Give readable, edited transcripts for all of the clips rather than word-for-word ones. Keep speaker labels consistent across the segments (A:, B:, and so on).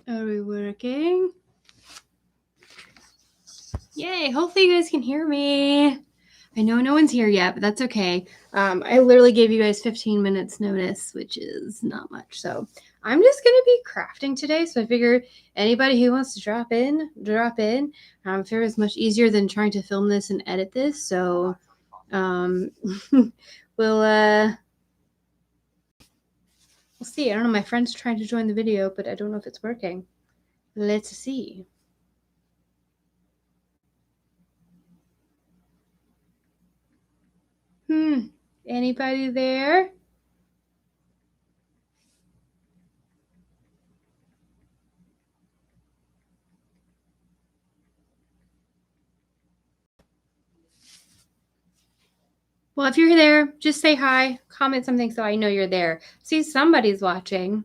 A: Are we working? Yay, hopefully you guys can hear me. I know no one's here yet, but that's okay. I literally gave you guys 15 minutes notice, which is not much. So I'm just going to be crafting today. So I figured anybody who wants to drop in. I figure it's much easier than trying to film this and edit this. So we'll see. I don't know. My friend's trying to join the video, but I don't know if it's working. Let's see. Anybody there? Well, if you're there, just say hi, comment something so I know you're there. See, somebody's watching.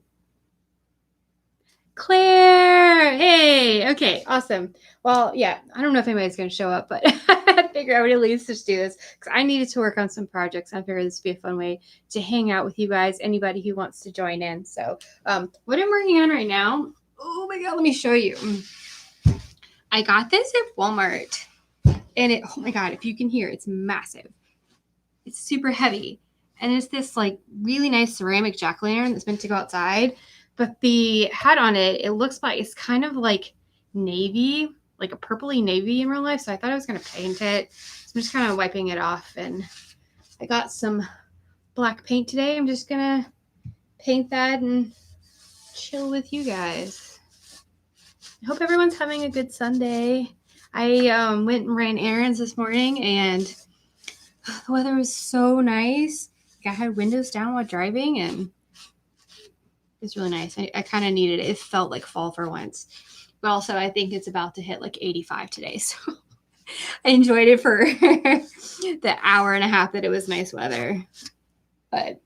A: Claire! Hey! Okay, awesome. Well, yeah, I don't know if anybody's going to show up, but I figured I would at least just do this because I needed to work on some projects. I figured this would be a fun way to hang out with you guys, anybody who wants to join in. So, what I'm working on right now, oh my God, let me show you. I got this at Walmart, and it, oh my God, if you can hear, it's massive. It's super heavy. And it's this like really nice ceramic jack-o'-lantern that's meant to go outside. But the hat on it, it looks like it's kind of like navy, like a purpley navy in real life. So I thought I was going to paint it. So I'm just kind of wiping it off. And I got some black paint today. I'm just going to paint that and chill with you guys. I hope everyone's having a good Sunday. I went and ran errands this morning and the weather was so nice. Like I had windows down while driving and it's really nice. I kind of needed it. It felt like fall for once. But also I think it's about to hit like 85 today. So I enjoyed it for the hour and a half that it was nice weather. But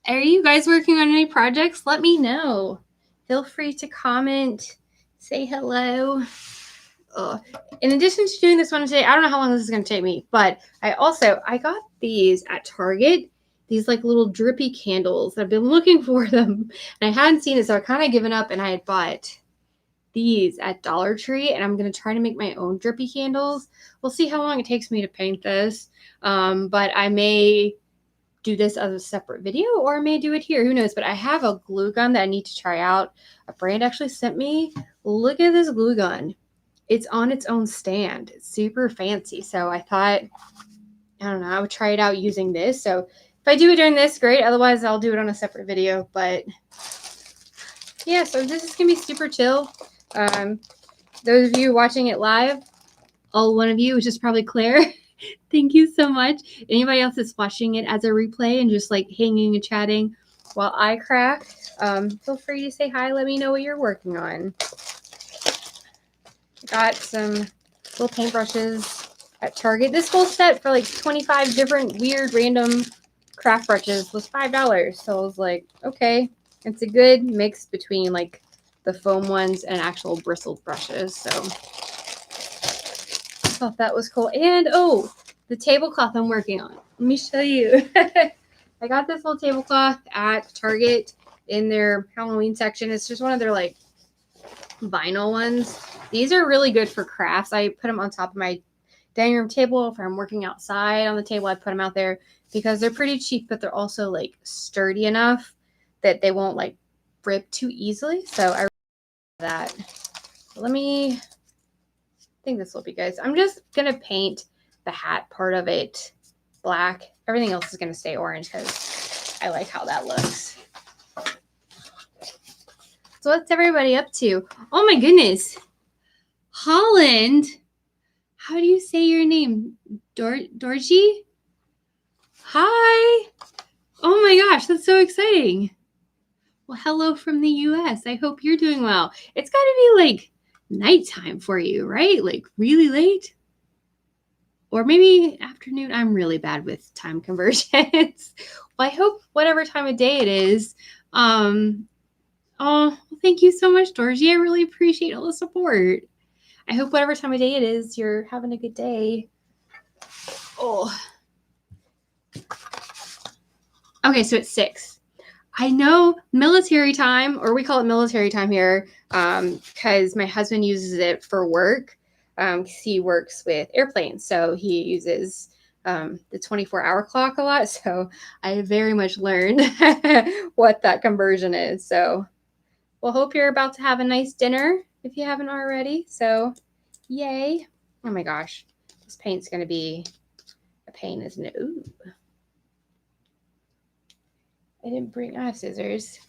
A: are you guys working on any projects? Let me know. Feel free to comment, say hello. In addition to doing this one today, I don't know how long this is going to take me, but I got these at Target, these like little drippy candles. I've been looking for them and I hadn't seen it, so I kind of given up and I had bought these at Dollar Tree and I'm going to try to make my own drippy candles. We'll see how long it takes me to paint this, but I may do this as a separate video or I may do it here. Who knows? But I have a glue gun that I need to try out. A brand actually sent me. Look at this glue gun. It's on its own stand. It's super fancy. So I thought, I don't know, I would try it out using this. So if I do it during this, great. Otherwise, I'll do it on a separate video. But yeah, so this is going to be super chill. Those of you watching it live, all one of you, which is probably Claire, thank you so much. Anybody else that's watching it as a replay and just like hanging and chatting while I craft, feel free to say hi. Let me know what you're working on. Got some little paintbrushes at Target. This whole set for like 25 different weird random craft brushes was $5. So I was like, okay, it's a good mix between like the foam ones and actual bristled brushes. So I thought that was cool. And oh, the tablecloth I'm working on. Let me show you. I got this little tablecloth at Target in their Halloween section. It's just one of their like vinyl ones. These are really good for crafts. I put them on top of my dining room table. If I'm working outside on the table, I put them out there because they're pretty cheap, but they're also like sturdy enough that they won't like rip too easily. So I really like that. Let me, I think this will be good. I'm just going to paint the hat part of it black. Everything else is going to stay orange because I like how that looks. So what's everybody up to? Oh my goodness. Holland. How do you say your name? Dorji? Hi. Oh my gosh, that's so exciting. Well, hello from the US. I hope you're doing well. It's got to be like nighttime for you, right? Like really late? Or maybe afternoon. I'm really bad with time conversions. Well, I hope whatever time of day it is. Oh, thank you so much, Dorji. I really appreciate all the support. I hope whatever time of day it is, you're having a good day. Oh. Okay, so it's 6. I know military time, or we call it military time here, because my husband uses it for work. He works with airplanes, so he uses the 24-hour clock a lot. So I very much learned what that conversion is. So we'll hope you're about to have a nice dinner if you haven't already. So yay. Oh my gosh, this paint's going to be a pain, isn't it? Ooh. I didn't bring, I have scissors.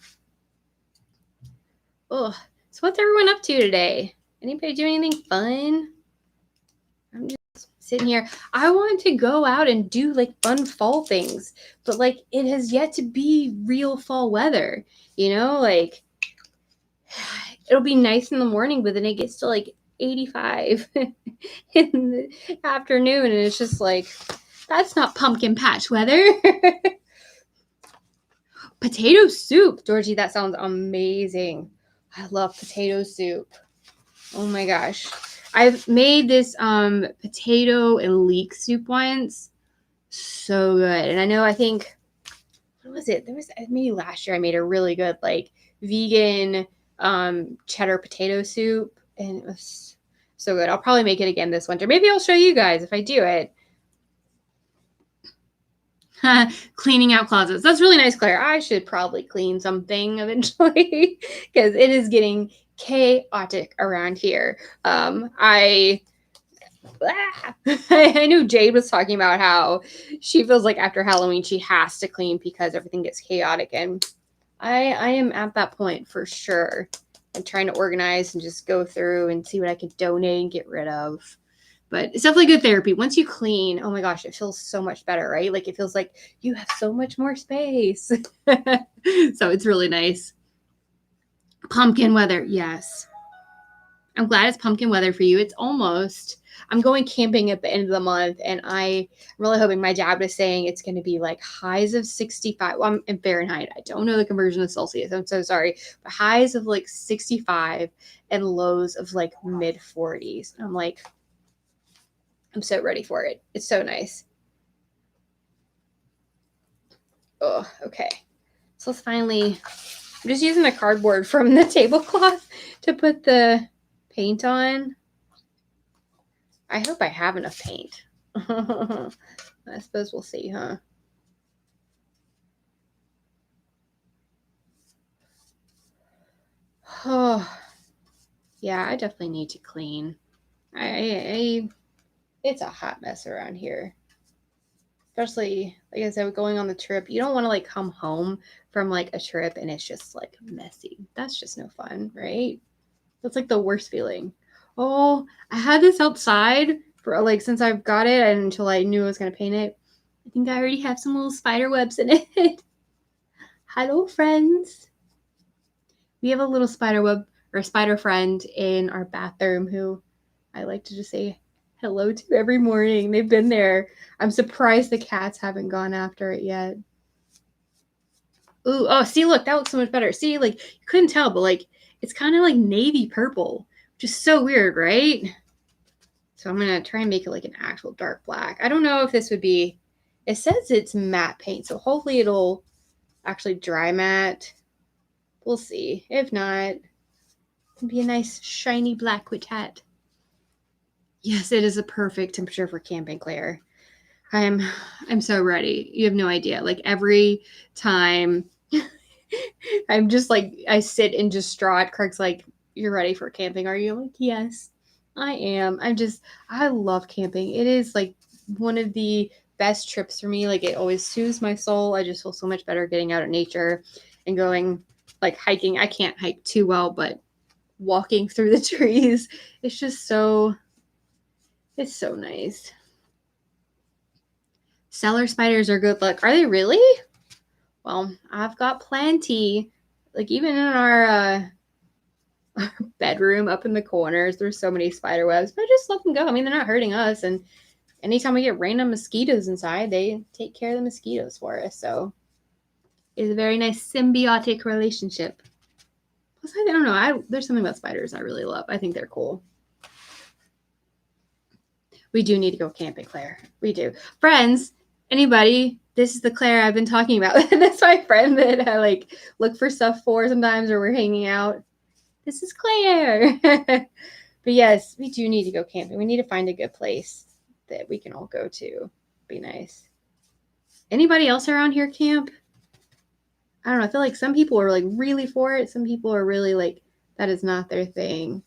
A: Oh, so what's everyone up to today? Anybody do anything fun? I'm just sitting here. I want to go out and do like fun fall things, but like it has yet to be real fall weather, like it'll be nice in the morning, but then it gets to like 85 in the afternoon, and it's just like, that's not pumpkin patch weather. Potato soup, Georgie, that sounds amazing. I love potato soup. Oh my gosh. I've made this potato and leek soup once. So good. And I know, I think, what was it? There was maybe last year I made a really good like vegan cheddar potato soup, and it was so good. I'll probably make it again this winter. Maybe I'll show you guys if I do it. Cleaning out closets. That's really nice, Claire. I should probably clean something eventually because it is getting chaotic around here. I knew Jade was talking about how she feels like after Halloween she has to clean because everything gets chaotic, and I am at that point for sure. I'm trying to organize and just go through and see what I can donate and get rid of. But it's definitely good therapy. Once you clean, oh my gosh, it feels so much better, right? Like it feels like you have so much more space. So it's really nice. Pumpkin weather, yes. I'm glad it's pumpkin weather for you. It's almost, I'm going camping at the end of the month, and I'm really hoping, my dad was saying it's going to be like highs of 65. Well, I'm in Fahrenheit. I don't know the conversion of Celsius. I'm so sorry. But highs of like 65 and lows of like mid 40s. I'm like, I'm so ready for it. It's so nice. Oh, okay. So let's finally, I'm just using the cardboard from the tablecloth to put the paint on. I hope I have enough paint. I suppose we'll see, huh? Oh, yeah, I definitely need to clean. It's a hot mess around here. Especially, like I said, going on the trip. You don't want to like come home from like a trip and it's just like messy. That's just no fun, right? That's like the worst feeling. Oh, I had this outside for like since I've got it and until I knew I was gonna paint it. I think I already have some little spider webs in it. Hello, friends. We have a little spider web or a spider friend in our bathroom who I like to just say hello to every morning. They've been there. I'm surprised the cats haven't gone after it yet. Ooh, oh, see, look, that looks so much better. See, like, you couldn't tell, but like, it's kind of like navy purple, which is so weird, right? So I'm gonna try and make it like an actual dark black. I don't know if this would be, it says it's matte paint, so hopefully it'll actually dry matte. We'll see. If not, it'll be a nice shiny black with hat. Yes, it is a perfect temperature for camping, Claire. I'm so ready. You have no idea. Like every time I'm just like, I sit in distraught. Craig's like, "You're ready for camping, are you?" I'm like, "Yes, I am." I love camping. It is like one of the best trips for me. Like it always soothes my soul. I just feel so much better getting out at nature and going like hiking. I can't hike too well, but walking through the trees, it's just so, it's so nice. Cellar spiders are good luck. Are they really? Well, I've got plenty. Like even in our bedroom up in the corners, there's so many spider webs, but I just let them go. I mean, they're not hurting us. And anytime we get random mosquitoes inside, they take care of the mosquitoes for us. So it's a very nice symbiotic relationship. Plus, I don't know. There's something about spiders I really love. I think they're cool. We do need to go camping, Claire. We do. Friends, Anybody? This is the Claire I've been talking about. That's my friend that I like look for stuff for sometimes, or we're hanging out. This is Claire. But yes, we do need to go camping. We need to find a good place that we can all go to. Be nice. Anybody else around here camp? I don't know. I feel like some people are like really for it. Some people are really like, that is not their thing.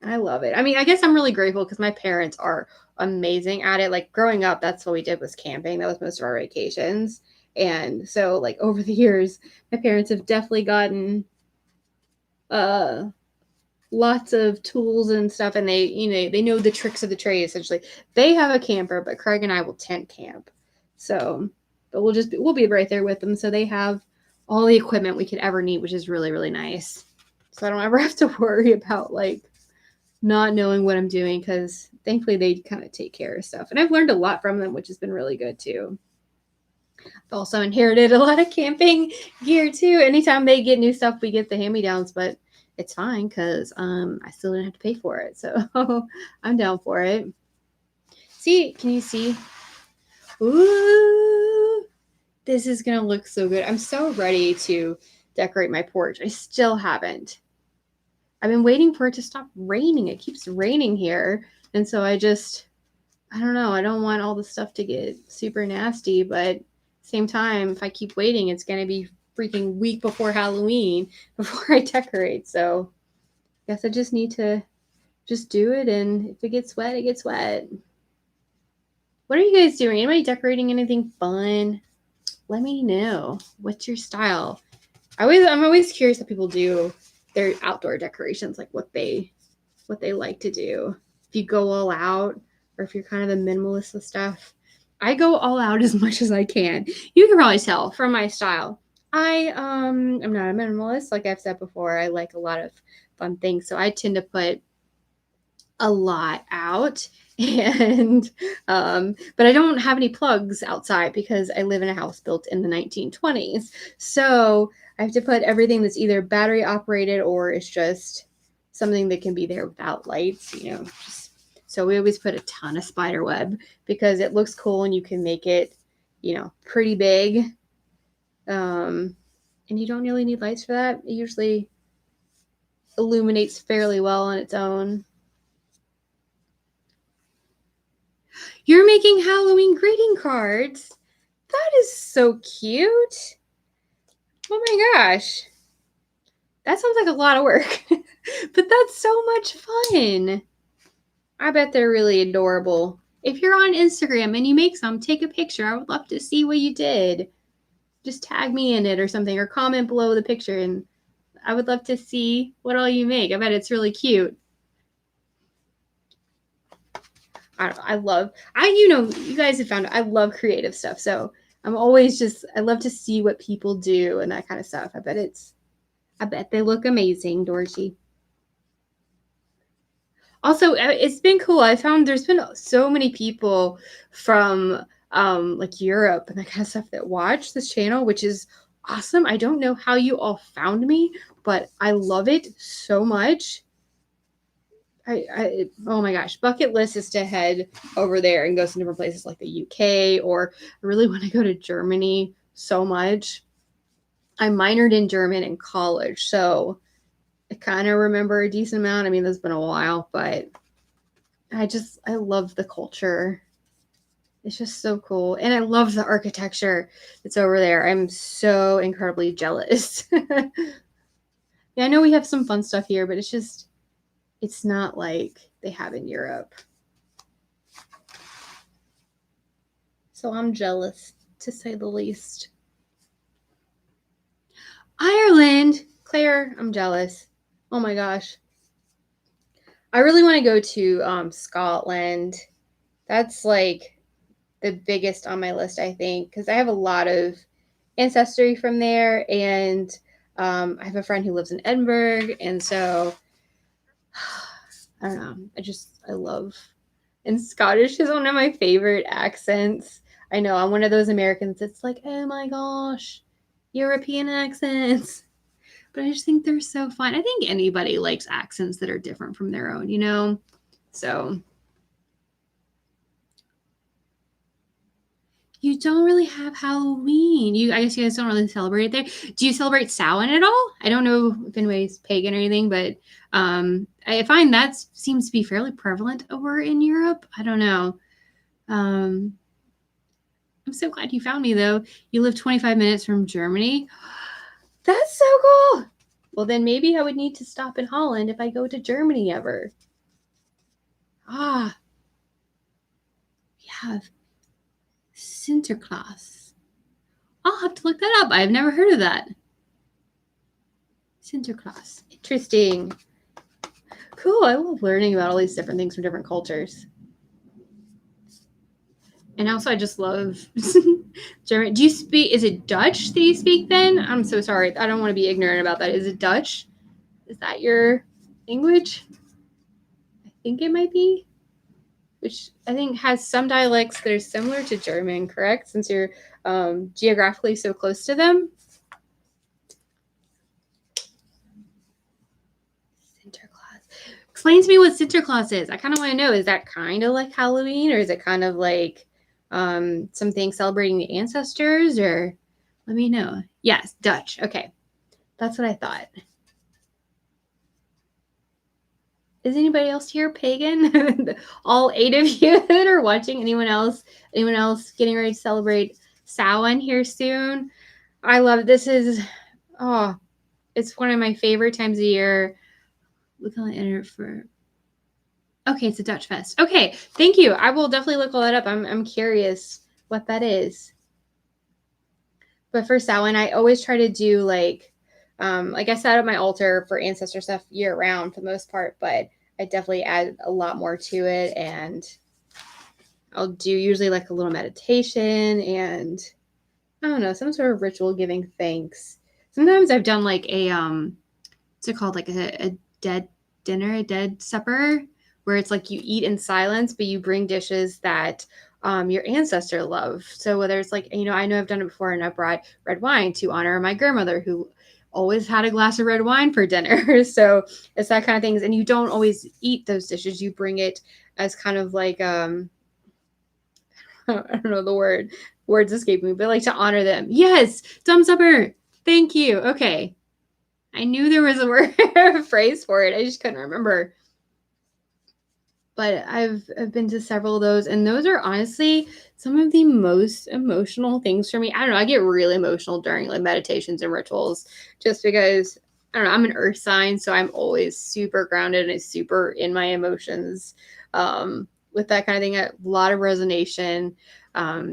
A: I love it. I mean, I guess I'm really grateful because my parents are amazing at it. Like growing up, that's what we did was camping. That was most of our vacations. And so like over the years, my parents have definitely gotten uh lots of tools and stuff, and they know the tricks of the trade essentially. They have a camper, but Craig and I will tent camp. So, but we'll be right there with them. So they have all the equipment we could ever need, which is really, really nice. So I don't ever have to worry about like not knowing what I'm doing because thankfully they kind of take care of stuff. And I've learned a lot from them, which has been really good too. I've also inherited a lot of camping gear too. Anytime they get new stuff, we get the hand-me-downs, but it's fine because I still didn't have to pay for it. So I'm down for it. See, can you see? Ooh, this is going to look so good. I'm so ready to decorate my porch. I still haven't. I've been waiting for it to stop raining. It keeps raining here. And so I don't know. I don't want all the stuff to get super nasty, but same time, if I keep waiting, it's going to be freaking week before Halloween before I decorate. So I guess I just need to just do it. And if it gets wet, it gets wet. What are you guys doing? Anybody decorating anything fun? Let me know. What's your style? I'm always curious what people do their outdoor decorations, like what they like to do. If you go all out or if you're kind of a minimalist with stuff. I go all out as much as I can. You can probably tell from my style. I'm not a minimalist, like I've said before. I like a lot of fun things. So I tend to put a lot out and but I don't have any plugs outside because I live in a house built in the 1920s. So I have to put everything that's either battery operated or it's just something that can be there without lights, so we always put a ton of spider web because it looks cool and you can make it, pretty big. And you don't really need lights for that. It usually illuminates fairly well on its own. You're making Halloween greeting cards. That is so cute. Oh my gosh. That sounds like a lot of work, but that's so much fun. I bet they're really adorable. If you're on Instagram and you make some, take a picture. I would love to see what you did. Just tag me in it or something, or comment below the picture, and I would love to see what all you make. I bet it's really cute. You guys have found I love creative stuff, so I'm always I love to see what people do and that kind of stuff. I bet they look amazing, Dorothy. Also, it's been cool. I found there's been so many people from like Europe and that kind of stuff that watch this channel, which is awesome. I don't know how you all found me, but I love it so much. Oh my gosh, bucket list is to head over there and go to different places like the UK, or I really want to go to Germany so much. I minored in German in college, so I kind of remember a decent amount. I mean, that's been a while, but I love the culture. It's just so cool. And I love the architecture that's over there. I'm so incredibly jealous. Yeah, I know we have some fun stuff here, but it's not like they have in Europe. So I'm jealous, to say the least. Ireland! Claire, I'm jealous. Oh my gosh. I really want to go to Scotland. That's like the biggest on my list, I think, because I have a lot of ancestry from there, and I have a friend who lives in Edinburgh, and so I don't know. I love, and Scottish is one of my favorite accents. I know I'm one of those Americans that's like, oh my gosh, European accents. But I just think they're so fun. I think anybody likes accents that are different from their own, So You don't really have Halloween. I guess you guys don't really celebrate it there. Do you celebrate Samhain at all? I don't know if anybody's pagan or anything, but I find that seems to be fairly prevalent over in Europe. I don't know. I'm so glad you found me, though. You live 25 minutes from Germany. That's so cool. Well, then maybe I would need to stop in Holland if I go to Germany ever. Ah, we have Sinterklaas. I'll have to look that up. I've never heard of that. Sinterklaas. Interesting. Cool. I love learning about all these different things from different cultures. And also, I just love German. Do you speak? Is it Dutch that you speak then? I'm so sorry. I don't want to be ignorant about that. Is it Dutch? Is that your language? I think it might be. Which I think has some dialects that are similar to German, correct? Since you're geographically so close to them. Sinterklaas. Explain to me what Sinterklaas is. I kind of want to know. Is that kind of like Halloween, or is it kind of like something celebrating the ancestors? Or let me know. Yes, Dutch. Okay, that's what I thought. Is anybody else here pagan? All 8 of you that are watching. Anyone else? Anyone else getting ready to celebrate Samhain here soon? I love it. This is it's one of my favorite times of year. Look on the internet for. Okay, it's a Dutch Fest. Okay, thank you. I will definitely look all that up. I'm curious what that is. But for Samhain, I always try to do like I set up my altar for ancestor stuff year round for the most part, but I definitely add a lot more to it, and I'll do usually like a little meditation and I don't know, some sort of ritual giving thanks. Sometimes I've done like a what's it called, like a dead dinner, a dead supper, where it's like you eat in silence, but you bring dishes that your ancestor loved. So whether it's like, I know I've done it before, and I brought red wine to honor my grandmother, who always had a glass of red wine for dinner. So it's that kind of things. And you don't always eat those dishes. You bring it as kind of like, I don't know the words escaping me, but like to honor them. Yes, dumb supper. Thank you. Okay. I knew there was a word phrase for it. I just couldn't remember. But I've been to several of those, and those are honestly some of the most emotional things for me. I don't know. I get really emotional during like meditations and rituals, just because I don't know. I'm an earth sign, so I'm always super grounded and super in my emotions. With that kind of thing, a lot of resonation.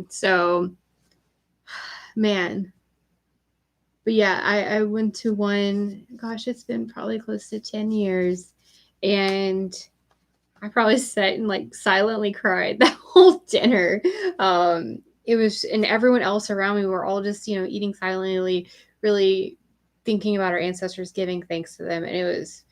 A: So, man. But yeah, I went to one. Gosh, it's been probably close to 10 years, and I probably sat and like silently cried that whole dinner. It was, and everyone else around me were all just, eating silently, really thinking about our ancestors, giving thanks to them. And it was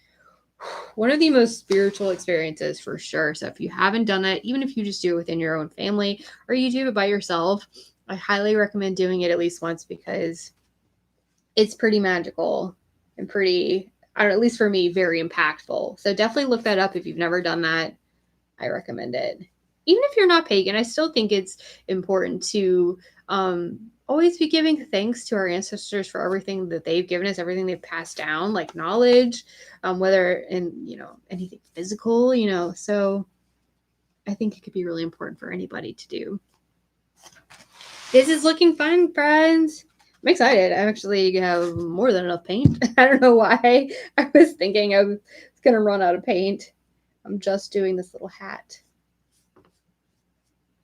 A: one of the most spiritual experiences for sure. So if you haven't done that, even if you just do it within your own family or you do it by yourself, I highly recommend doing it at least once, because it's pretty magical and pretty, at least for me, very impactful. So definitely look that up if you've never done that. I recommend it. Even if you're not pagan, I still think it's important to always be giving thanks to our ancestors for everything that they've given us, everything they've passed down, like knowledge, whether in, anything physical, so I think it could be really important for anybody to do. This is looking fun, friends. I'm excited. I actually have more than enough paint. I don't know why. I was thinking I was going to run out of paint. I'm just doing this little hat.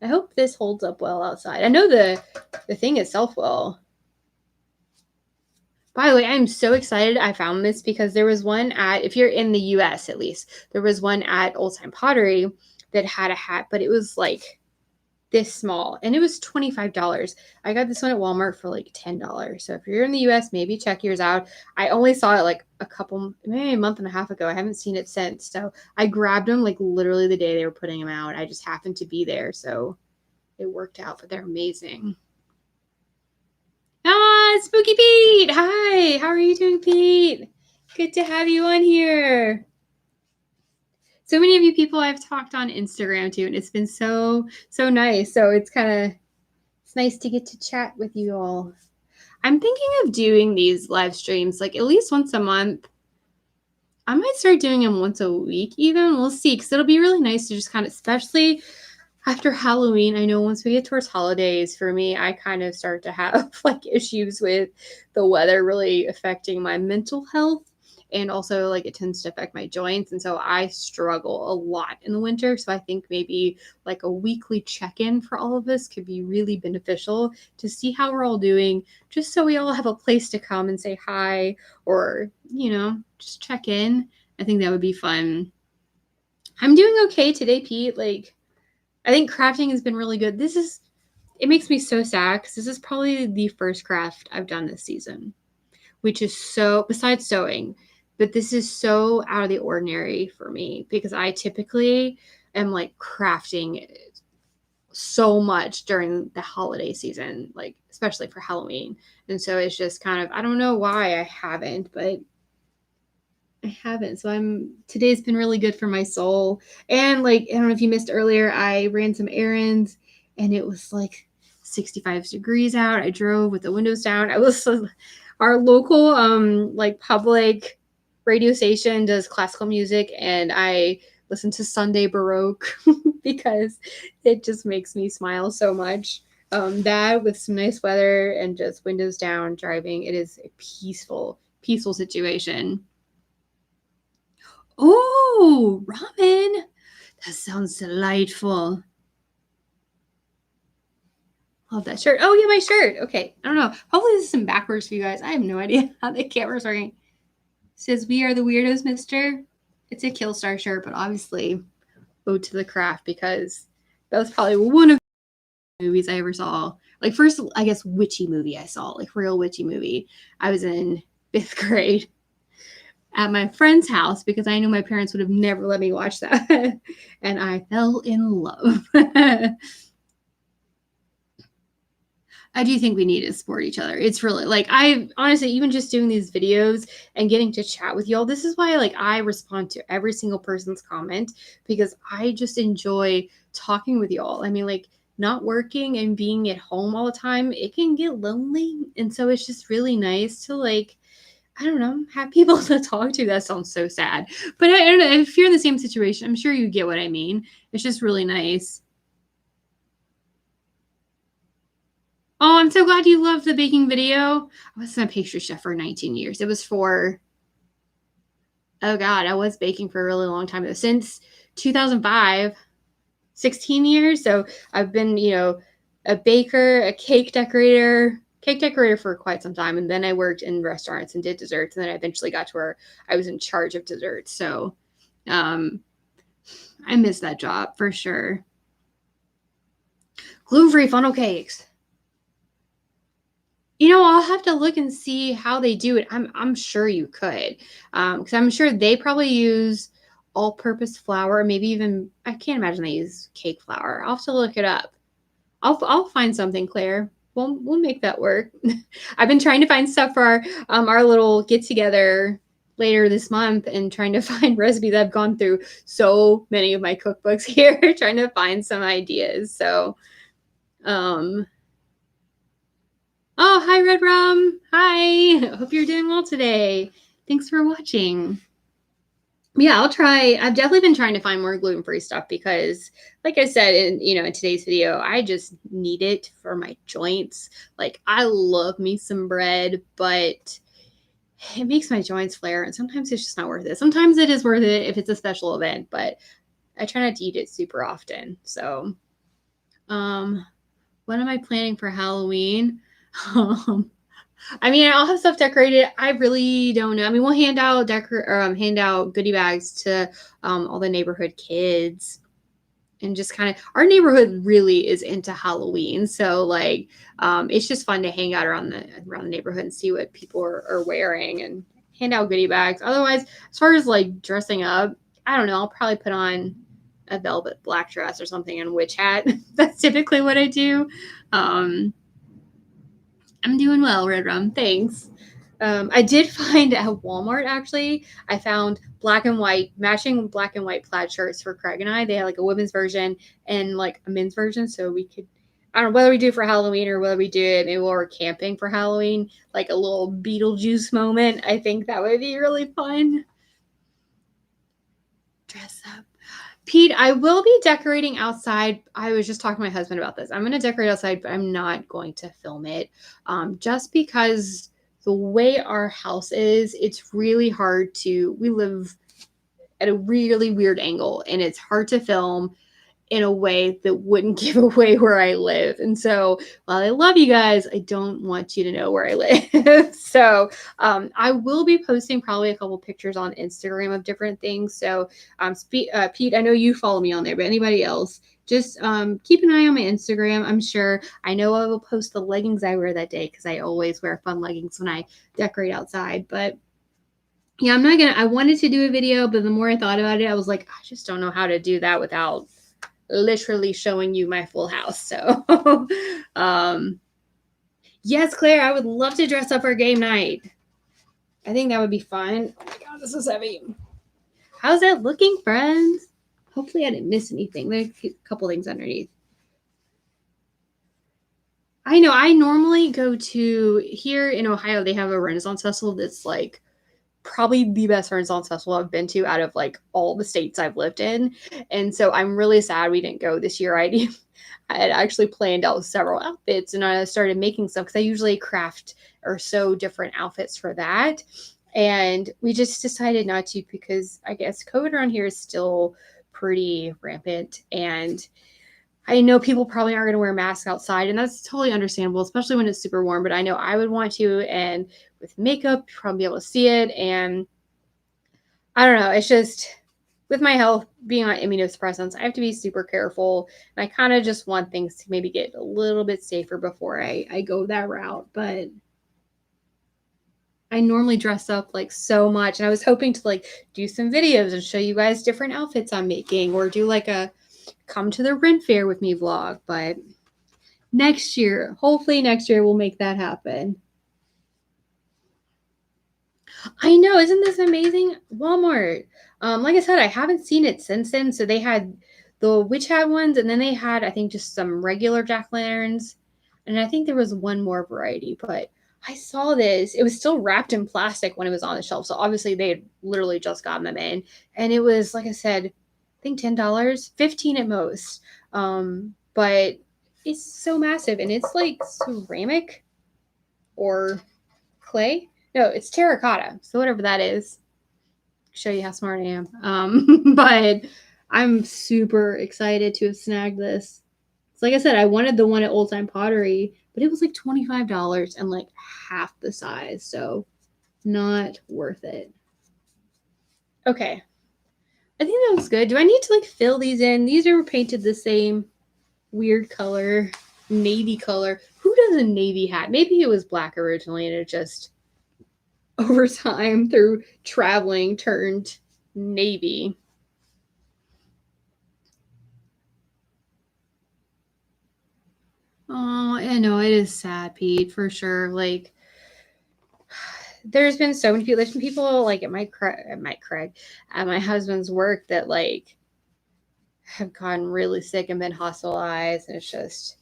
A: I hope this holds up well outside. I know the thing itself will. By the way, I'm so excited I found this, because there was one if you're in the US at least, there was one at Old Time Pottery that had a hat, but it was like this small, and it was $25. I got this one at Walmart for like $10. So if you're in the US, maybe check yours out. I only saw it like maybe a month and a half ago. I haven't seen it since. So I grabbed them like literally the day they were putting them out. I just happened to be there, so it worked out, but they're amazing. Spooky Pete. Hi, how are you doing, Pete? Good to have you on here. So many of you people I've talked on Instagram to, and it's been so nice. So it's kind of It's nice to get to chat with you all. I'm thinking of doing these live streams like at least once a month. I might start doing them once a week even. We'll see, because it'll be really nice to just kind of, especially after Halloween, I know once we get towards holidays, for me, I kind of start to have like issues with the weather really affecting my mental health. And also, like, it tends to affect my joints. And so I struggle a lot in the winter. So I think maybe like a weekly check in for all of us could be really beneficial to see how we're all doing, just so we all have a place to come and say hi or, just check in. I think that would be fun. I'm doing okay today, Pete. Like, I think crafting has been really good. It makes me so sad because this is probably the first craft I've done this season, which is so, besides sewing, but this is so out of the ordinary for me because I typically am like crafting so much during the holiday season, like especially for Halloween. And so it's just kind of, I don't know why I haven't, but I haven't. So today's been really good for my soul. And like, I don't know if you missed earlier, I ran some errands and it was like 65 degrees out. I drove with the windows down. Our local like public radio station does classical music, and I listen to Sunday Baroque because it just makes me smile so much. That with some nice weather and just windows down driving, it is a peaceful situation. Oh, ramen. That sounds delightful. Love that shirt. Oh, yeah, my shirt. Okay. I don't know. Hopefully this isn't backwards for you guys. I have no idea how the camera's working. It says, "We are the weirdos, mister." It's a Killstar shirt, but obviously ode to the craft because that was probably one of the movies I ever saw. Like, first, I guess, witchy movie I saw. Like, real witchy movie. I was in 5th grade at my friend's house because I knew my parents would have never let me watch that. And I fell in love. I do think we need to support each other. It's really like, I honestly, even just doing these videos and getting to chat with y'all, this is why like I respond to every single person's comment, because I just enjoy talking with y'all. I mean, like, not working and being at home all the time, it can get lonely. And so it's just really nice to, like, I don't know, have people to talk to. That sounds so sad. But I don't know, if you're in the same situation, I'm sure you get what I mean. It's just really nice. Oh, I'm so glad you loved the baking video. I was a pastry chef for 19 years. It was for, oh God, I was baking for a really long time. Since 2005, 16 years. So I've been, a baker, a cake decorator for quite some time. And then I worked in restaurants and did desserts. And then I eventually got to where I was in charge of desserts. So I miss that job for sure. Gluten-free funnel cakes. I'll have to look and see how they do it. I'm sure you could, because I'm sure they probably use all-purpose flour. Maybe even, I can't imagine they use cake flour. I'll have to look it up. I'll find something, Claire. We'll make that work. I've been trying to find stuff for our little get together later this month, and trying to find recipes. I've gone through so many of my cookbooks here, trying to find some ideas. So, oh, hi, Red Rum. Hi. Hope you're doing well today. Thanks for watching. Yeah, I'll try. I've definitely been trying to find more gluten-free stuff because, like I said in today's video, I just need it for my joints. Like, I love me some bread, but it makes my joints flare, and sometimes it's just not worth it. Sometimes it is worth it if it's a special event, but I try not to eat it super often. So, what am I planning for Halloween? I mean, I'll have stuff decorated. I really don't know. I mean, we'll hand out goodie bags to all the neighborhood kids, and just kind of, our neighborhood really is into Halloween, so like it's just fun to hang out around the neighborhood and see what people are wearing and hand out goodie bags. Otherwise, as far as like dressing up, I don't know. I'll probably put on a velvet black dress or something and witch hat. That's typically what I do. I'm doing well, Red Rum. Thanks. I did find at Walmart, actually, I found matching black and white plaid shirts for Craig and I. They had like a women's version and like a men's version. So we could I don't know whether we do it for Halloween or whether we do it maybe while we're camping for Halloween, like a little Beetlejuice moment. I think that would be really fun. Dress up. Pete, I will be decorating outside. I was just talking to my husband about this. I'm going to decorate outside, but I'm not going to film it. Just because the way our house is, it's really hard to, we live at a really weird angle and it's hard to film in a way that wouldn't give away where I live. And so while I love you guys, I don't want you to know where I live. So I will be posting probably a couple pictures on Instagram of different things. So Pete, I know you follow me on there, but anybody else, just keep an eye on my Instagram. I'm sure I know I will post the leggings I wear that day because I always wear fun leggings when I decorate outside. But yeah, I wanted to do a video, but the more I thought about it, I was like, I just don't know how to do that without literally showing you my full house. So, yes, Claire, I would love to dress up for game night. I think that would be fun. Oh my God, this is heavy. How's that looking, friends? Hopefully I didn't miss anything. There's a couple things underneath. I know I normally go to here in Ohio, they have a Renaissance Festival that's like probably the best Renaissance Festival I've been to out of like all the states I've lived in. And so I'm really sad we didn't go this year. I had actually planned out several outfits and I started making some because I usually craft or sew different outfits for that. And we just decided not to because I guess COVID around here is still pretty rampant. And I know people probably aren't going to wear masks outside, and that's totally understandable, especially when it's super warm. But I know I would want to, and with makeup, you'll probably be able to see it. And I don't know, it's just with my health being on immunosuppressants, I have to be super careful. And I kind of just want things to maybe get a little bit safer before I go that route. But I normally dress up like so much, and I was hoping to like do some videos and show you guys different outfits I'm making, or do like a come to the Ren Fair with me vlog. But next year, hopefully next year we'll make that happen. I know, isn't this amazing? Walmart. Like I said, I haven't seen it since then. So they had the witch hat ones, and then they had, I think, just some regular jack-o'-lanterns. And I think there was one more variety, but I saw this. It was still wrapped in plastic when it was on the shelf. So obviously they had literally just gotten them in. And it was, like I said, I think $10, 15 at most. But it's so massive, and it's like ceramic or clay. No, it's terracotta. So whatever that is, show you how smart I am. But I'm super excited to have snagged this. So like I said, I wanted the one at Old Time Pottery, but it was like $25 and like half the size. So not worth it. Okay. I think that looks good. Do I need to like fill these in? These are painted the same weird color, navy color. Who does a navy hat? Maybe it was black originally and it just over time through traveling turned navy. Oh, I know it is sad, Pete, for sure. Like, there's been so many people. There's been people like at my husband's work that like have gotten really sick and been hospitalized, and it's just.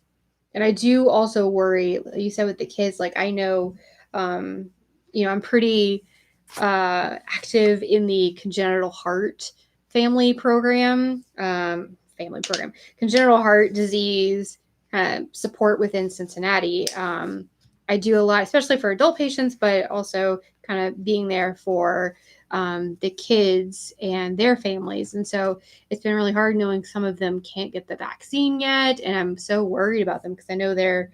A: And I do also worry. You said with the kids, like I know, I'm pretty active in the congenital heart family program, congenital heart disease support within Cincinnati. I do a lot, especially for adult patients, but also kind of being there for the kids and their families. And so it's been really hard knowing some of them can't get the vaccine yet. And I'm so worried about them because I know they're,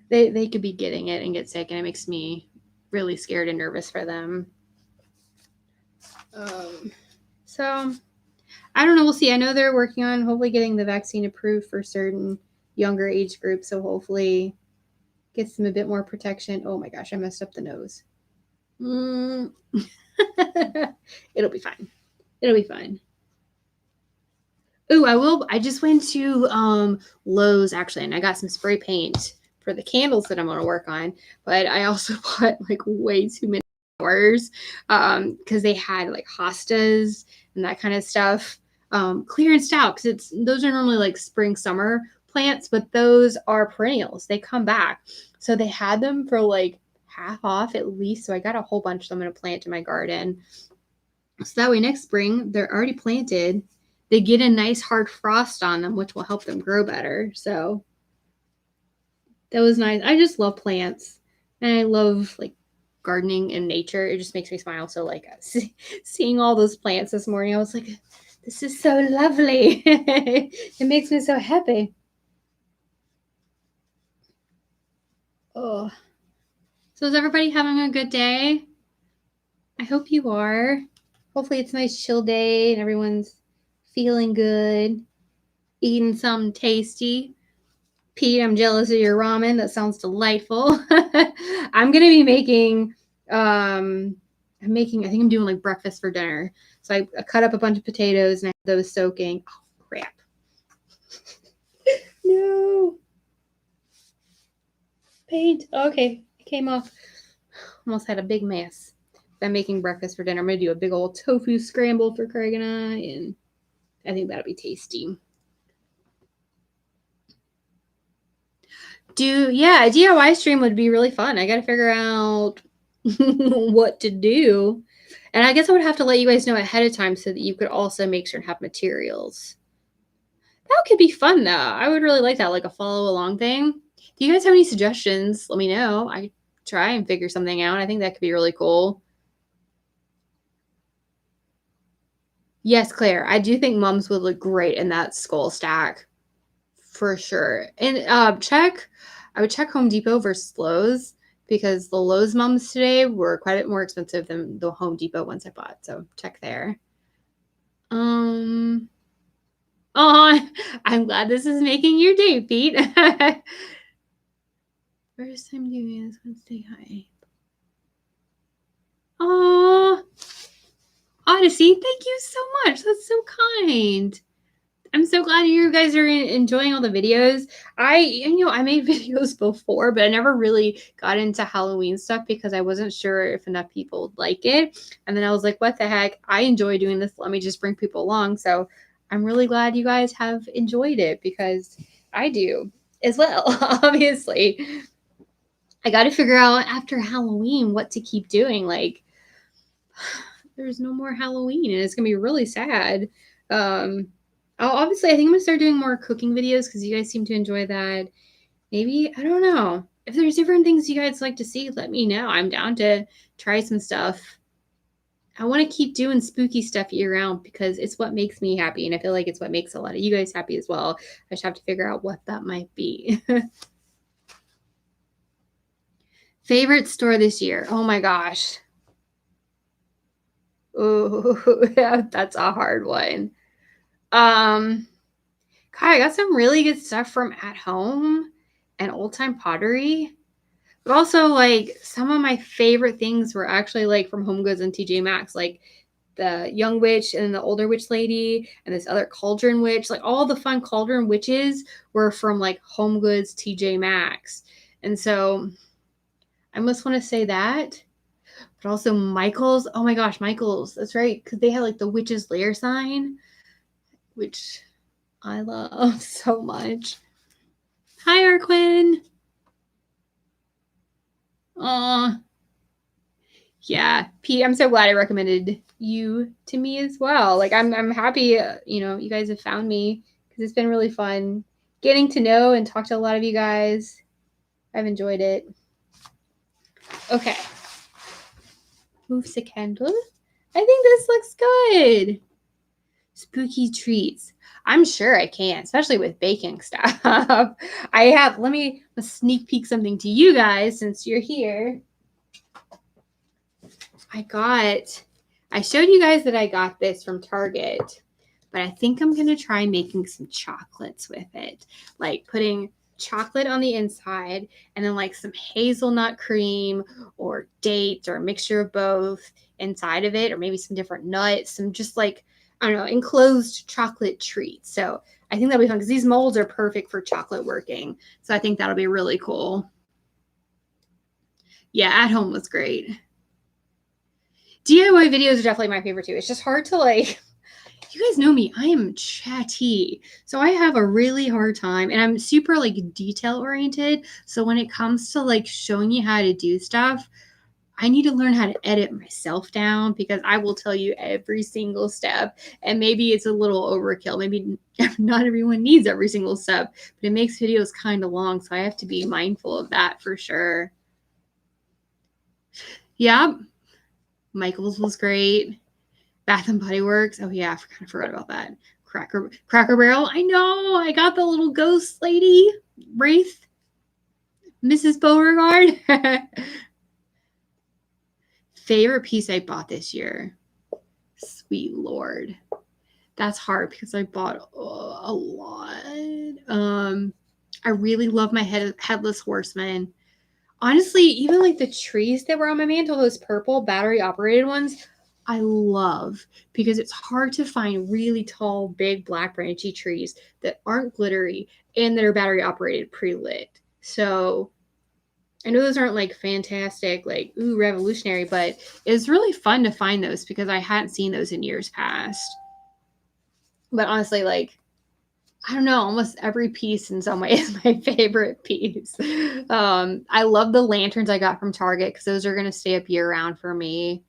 A: they could be getting it and get sick, and it makes me really scared and nervous for them. So I don't know. We'll see. I know they're working on hopefully getting the vaccine approved for certain younger age groups. So hopefully gets them a bit more protection. Oh my gosh, I messed up the nose. It'll be fine. It'll be fine. Ooh, I just went to Lowe's actually, and I got some spray paint for the candles that I'm going to work on. But I also bought like way too many flowers because they had like hostas and that kind of stuff. clearanced out because those are normally like spring, summer plants, but those are perennials. They come back. So they had them for like half off at least. So I got a whole bunch of them in a plant in my garden. So that way next spring, they're already planted. They get a nice hard frost on them, which will help them grow better. So that was nice. I just love plants. And I love like gardening and nature. It just makes me smile. So like seeing all those plants this morning, I was like, this is so lovely. It makes me so happy. Oh. So is everybody having a good day? I hope you are. Hopefully it's a nice chill day and everyone's feeling good, eating something tasty. Pete, I'm jealous of your ramen. That sounds delightful. I'm going to be making, I think I'm doing like breakfast for dinner. So I cut up a bunch of potatoes and I have those soaking. Oh, crap. No. Paint. Okay. It came off. Almost had a big mess. I'm making breakfast for dinner. I'm going to do a big old tofu scramble for Craig and and I think that'll be tasty. A DIY stream would be really fun. I got to figure out what to do. And I guess I would have to let you guys know ahead of time so that you could also make sure to have materials. That could be fun though. I would really like that, like a follow along thing. Do you guys have any suggestions? Let me know. I could try and figure something out. I think that could be really cool. Yes, Claire, I do think mums would look great in that skull stack. For sure. And I would check Home Depot versus Lowe's because the Lowe's mums today were quite a bit more expensive than the Home Depot ones I bought. So check there. Oh, I'm glad this is making your day, Pete. First time doing this Wednesday. Hi. Oh, Odyssey, thank you so much. That's so kind. I'm so glad you guys are enjoying all the videos. I made videos before, but I never really got into Halloween stuff because I wasn't sure if enough people would like it. And then I was like, what the heck? I enjoy doing this. Let me just bring people along. So I'm really glad you guys have enjoyed it because I do as well, obviously. I got to figure out after Halloween what to keep doing. Like, there's no more Halloween and it's going to be really sad. Obviously, I think I'm going to start doing more cooking videos because you guys seem to enjoy that. Maybe, I don't know. If there's different things you guys like to see, let me know. I'm down to try some stuff. I want to keep doing spooky stuff year round because it's what makes me happy. And I feel like it's what makes a lot of you guys happy as well. I just have to figure out what that might be. Favorite store this year? Oh my gosh. Oh, yeah, that's a hard one. I got some really good stuff from At Home and Old Time Pottery. But also, like, some of my favorite things were actually, like, from Home Goods and TJ Maxx. Like, the Young Witch and the Older Witch Lady and this other Cauldron Witch. Like, all the fun Cauldron Witches were from, like, Home Goods, TJ Maxx. And so, I must want to say that. But also Michael's. Oh my gosh, Michael's. That's right. Because they had, like, the Witch's Lair sign. Which I love so much. Hi, Arquin. Aw. Yeah, Pete, I'm so glad I recommended you to me as well. Like, I'm happy, you guys have found me because it's been really fun getting to know and talk to a lot of you guys. I've enjoyed it. Okay. Move the candle. I think this looks good. Spooky treats. I'm sure I can, especially with baking stuff. Let me sneak peek something to you guys since you're here. I showed you guys that I got this from Target, but I think I'm going to try making some chocolates with it. Like putting chocolate on the inside and then like some hazelnut cream or dates or a mixture of both inside of it, or maybe some different nuts, some just like, I don't know, enclosed chocolate treats. So I think that'll be fun because these molds are perfect for chocolate working. So I think that'll be really cool. Yeah, At Home was great. DIY videos are definitely my favorite too. It's just hard to like, You guys know me. I am chatty. So I have a really hard time, and I'm super like detail oriented. So when it comes to like showing you how to do stuff, I need to learn how to edit myself down because I will tell you every single step. And maybe it's a little overkill. Maybe not everyone needs every single step, but it makes videos kind of long. So I have to be mindful of that for sure. Yeah. Michael's was great. Bath and Body Works. Oh yeah, I kind of forgot about that. Cracker Barrel. I know. I got the little ghost lady, Wraith, Mrs. Beauregard. Favorite piece I bought this year. Sweet Lord. That's hard because I bought a lot. I really love my headless horseman. Honestly, even like the trees that were on my mantle, those purple battery operated ones, I love because it's hard to find really tall, big, black branchy trees that aren't glittery and that are battery operated pre-lit. So I know those aren't like fantastic, like ooh, revolutionary, but it's really fun to find those because I hadn't seen those in years past. But honestly, like I don't know, almost every piece in some way is my favorite piece. I love the lanterns I got from Target because those are going to stay up year round for me.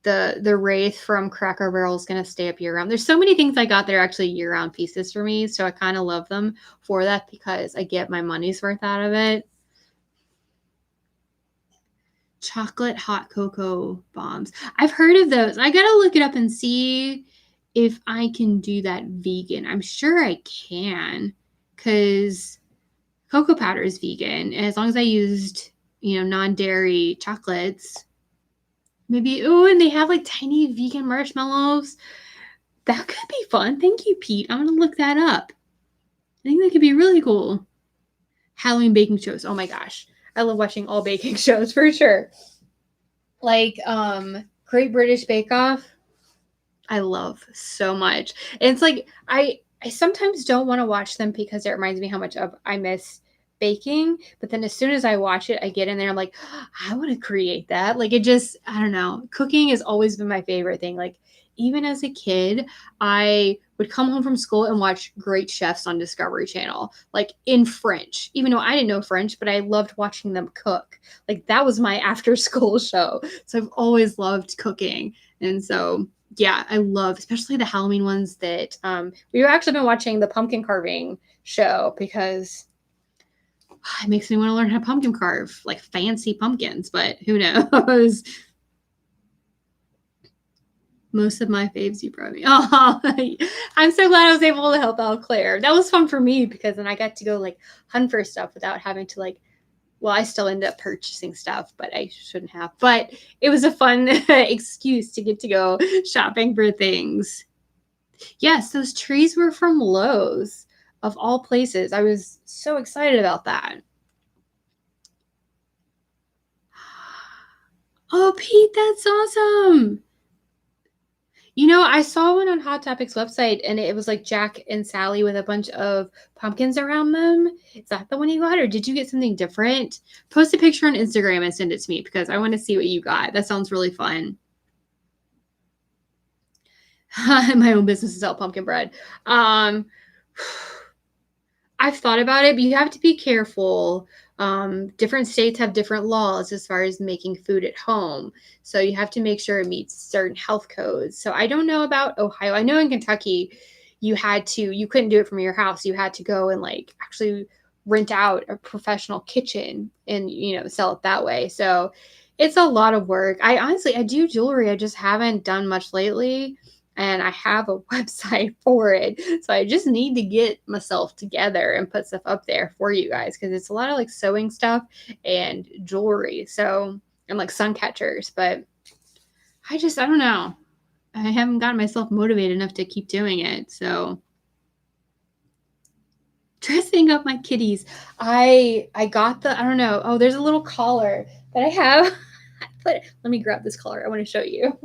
A: The Wraith from Cracker Barrel is going to stay up year round. There's so many things I got that are actually year round pieces for me. So I kind of love them for that because I get my money's worth out of it. Chocolate hot cocoa bombs. I've heard of those. I got to look it up and see if I can do that vegan. I'm sure I can because cocoa powder is vegan. And as long as I used, non-dairy chocolates, maybe, oh, and they have like tiny vegan marshmallows. That could be fun. Thank you, Pete. I'm going to look that up. I think that could be really cool. Halloween baking shows. Oh my gosh. I love watching all baking shows for sure. Like, Great British Bake Off. I love so much. And it's like I sometimes don't want to watch them because it reminds me how much of I miss baking. But then as soon as I watch it, I get in there. I'm like, oh, I want to create that. Like it just, I don't know. Cooking has always been my favorite thing. Like even as a kid, I would come home from school and watch Great Chefs on Discovery Channel, like in French. Even though I didn't know French, but I loved watching them cook. Like that was my after school show. So I've always loved cooking. And so yeah, I love especially the Halloween ones that we've actually been watching the pumpkin carving show because it makes me want to learn how to pumpkin carve like fancy pumpkins, but who knows? Most of my faves you brought me. Oh, I'm so glad I was able to help out Claire. That was fun for me because then I got to go like hunt for stuff without having to like well, I still end up purchasing stuff, but I shouldn't have. But it was a fun excuse to get to go shopping for things. Yes, those trees were from Lowe's, of all places. I was so excited about that. Oh, Pete, that's awesome. I saw one on Hot Topic's website and it was like Jack and Sally with a bunch of pumpkins around them. Is that the one you got or did you get something different? Post a picture on Instagram and send it to me because I want to see what you got. That sounds really fun. My own business to sell pumpkin bread. I've thought about it, but you have to be careful. Different states have different laws as far as making food at home. So you have to make sure it meets certain health codes. So I don't know about Ohio. I know in Kentucky you couldn't do it from your house. You had to go and like actually rent out a professional kitchen and sell it that way. So it's a lot of work. I do jewelry. I just haven't done much lately and I have a website for it. So I just need to get myself together and put stuff up there for you guys because it's a lot of like sewing stuff and jewelry. So, and like sun catchers, but I don't know. I haven't gotten myself motivated enough to keep doing it. So dressing up my kitties. I got I don't know. Oh, there's a little collar that I have. Let me grab this collar. I want to show you.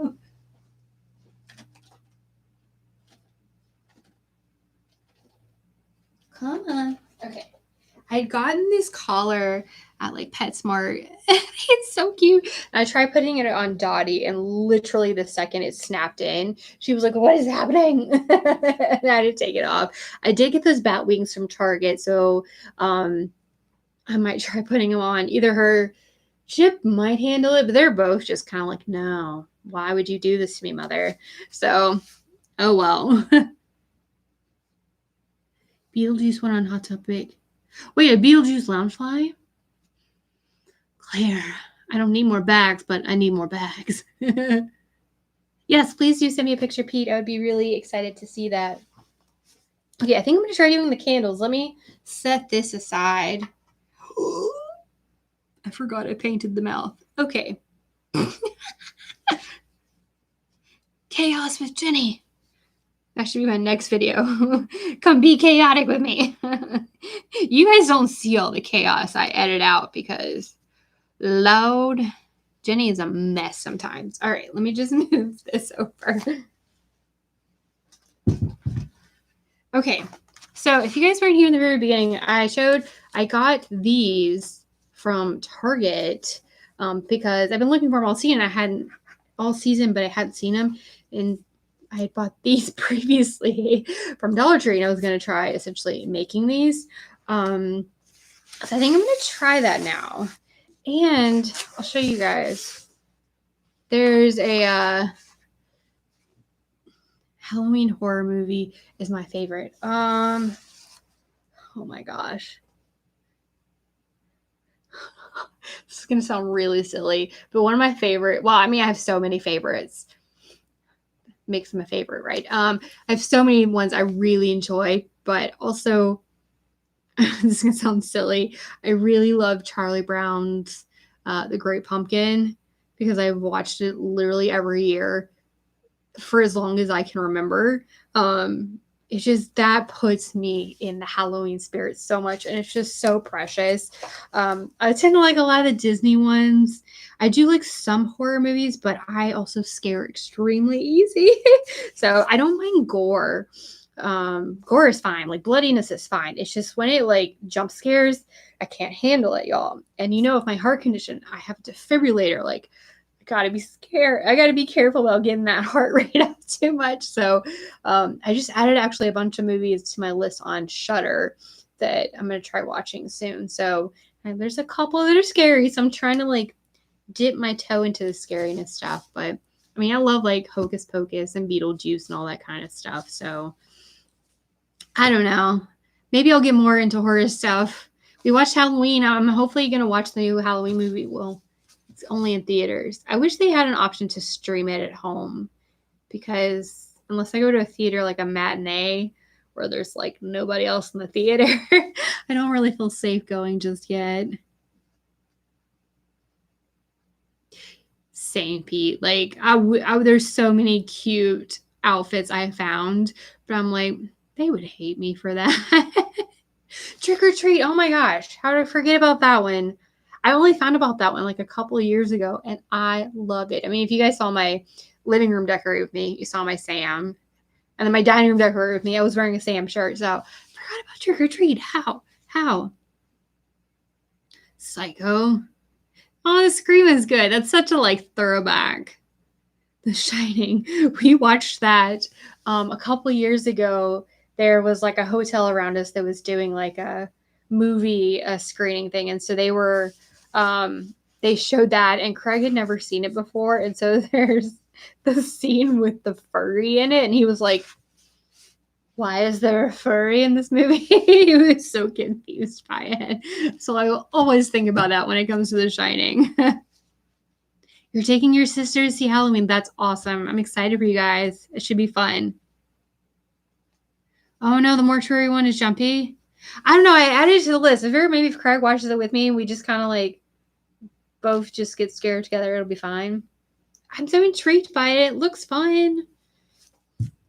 A: Come on. Okay. I'd gotten this collar at like PetSmart. It's so cute. And I tried putting it on Dottie, and literally the second it snapped in, she was like, "What is happening?" And I had to take it off. I did get those bat wings from Target, so I might try putting them on. Either her Chip might handle it, but they're both just kind of like, "No, why would you do this to me, mother?" So, oh well. Beetlejuice went on Hot Topic. Wait, a Beetlejuice Loungefly? Claire, I don't need more bags, but I need more bags. Yes, please do send me a picture, Pete. I would be really excited to see that. Okay, I think I'm going to try doing the candles. Let me set this aside. I forgot I painted the mouth. Okay. Chaos with Jenny. That should be my next video. Come be chaotic with me. You guys don't see all the chaos I edit out because, Lord, Jenny is a mess sometimes. All right, let me just move this over. Okay, so if you guys weren't here in the very beginning, I got these from Target because I've been looking for them all season, but I hadn't seen them. And I had bought these previously from Dollar Tree, and I was going to try essentially making these. So I think I'm going to try that now. And I'll show you guys. There's a Halloween horror movie is my favorite. Oh my gosh. This is going to sound really silly, but one of my favorite, well, I mean, I have so many favorites. Makes them a favorite, right? I have so many ones I really enjoy, but also, this is going to sound silly, I really love Charlie Brown's The Great Pumpkin because I've watched it literally every year for as long as I can remember. It's just that puts me in the Halloween spirit so much, and it's just so precious. I tend to like a lot of the Disney ones. I do like some horror movies, but I also scare extremely easy. So I don't mind gore. Gore is fine. Like bloodiness is fine. It's just when it like jump scares, I can't handle it, y'all. And you know, with my heart condition, I have a defibrillator. Like, gotta be scared. I gotta be careful about getting that heart rate up too much. So I just added actually a bunch of movies to my list on Shudder that I'm gonna try watching soon. So there's a couple that are scary, so I'm trying to like dip my toe into the scariness stuff. But I mean, I love like Hocus Pocus and Beetlejuice and all that kind of stuff. So I don't know. Maybe I'll get more into horror stuff. We watched Halloween. I'm hopefully gonna watch the new Halloween movie. Well, it's only in theaters. I wish they had an option to stream it at home because unless I go to a theater like a matinee where there's like nobody else in the theater, I don't really feel safe going just yet. Same, Pete. Like there's so many cute outfits I found, but I'm like, they would hate me for that. Trick or treat. Oh my gosh. How did I forget about that one? I only found about that one like a couple of years ago, and I love it. I mean, if you guys saw my living room decorate with me, you saw my Sam. And then my dining room decorate with me, I was wearing a Sam shirt. So I forgot about trick or treat. How? Psycho. Oh, the Scream is good. That's such a like throwback. The Shining. We watched that a couple years ago. There was like a hotel around us that was doing like a movie screening thing, and so they showed that, and Craig had never seen it before, and so there's the scene with the furry in it, and he was like, why is there a furry in this movie? He was so confused by it. So I will always think about that when it comes to The Shining. You're taking your sister to see Halloween. That's awesome. I'm excited for you guys. It should be fun. Oh no, the mortuary one is jumpy. I don't know. I added it to the list. Maybe if Craig watches it with me and we just kind of like both just get scared together, it'll be fine. I'm so intrigued by it. It looks fun.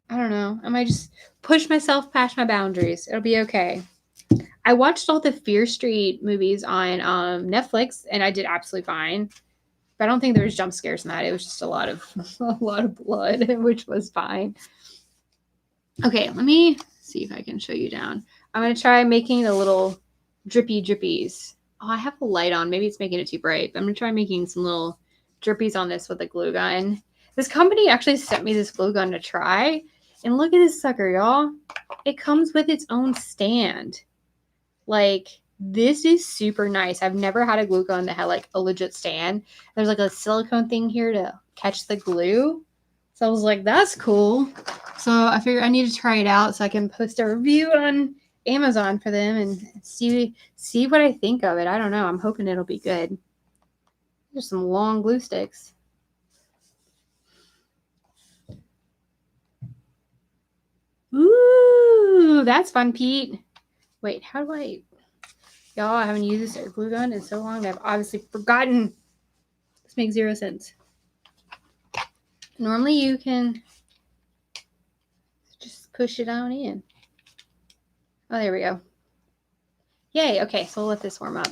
A: I don't know. I might just push myself past my boundaries. It'll be okay. I watched all the Fear Street movies on Netflix, and I did absolutely fine. But I don't think there was jump scares in that. It was just a lot of blood, which was fine. Okay, let me see if I can show you down. I'm gonna try making a little drippy drippies. Oh, I have the light on. Maybe it's making it too bright. I'm going to try making some little drippies on this with a glue gun. This company actually sent me this glue gun to try. And look at this sucker, y'all. It comes with its own stand. Like, this is super nice. I've never had a glue gun that had like a legit stand. There's like a silicone thing here to catch the glue. So I was like, that's cool. So I figured I need to try it out so I can post a review on Amazon for them and see what I think of it. I don't know. I'm hoping it'll be good. There's some long glue sticks. Ooh, that's fun, Pete. Wait, how do I... Y'all, I haven't used this glue gun in so long that I've obviously forgotten. This makes 0 sense. Normally you can just push it on in. Oh, there we go. Yay, okay, so we'll let this warm up.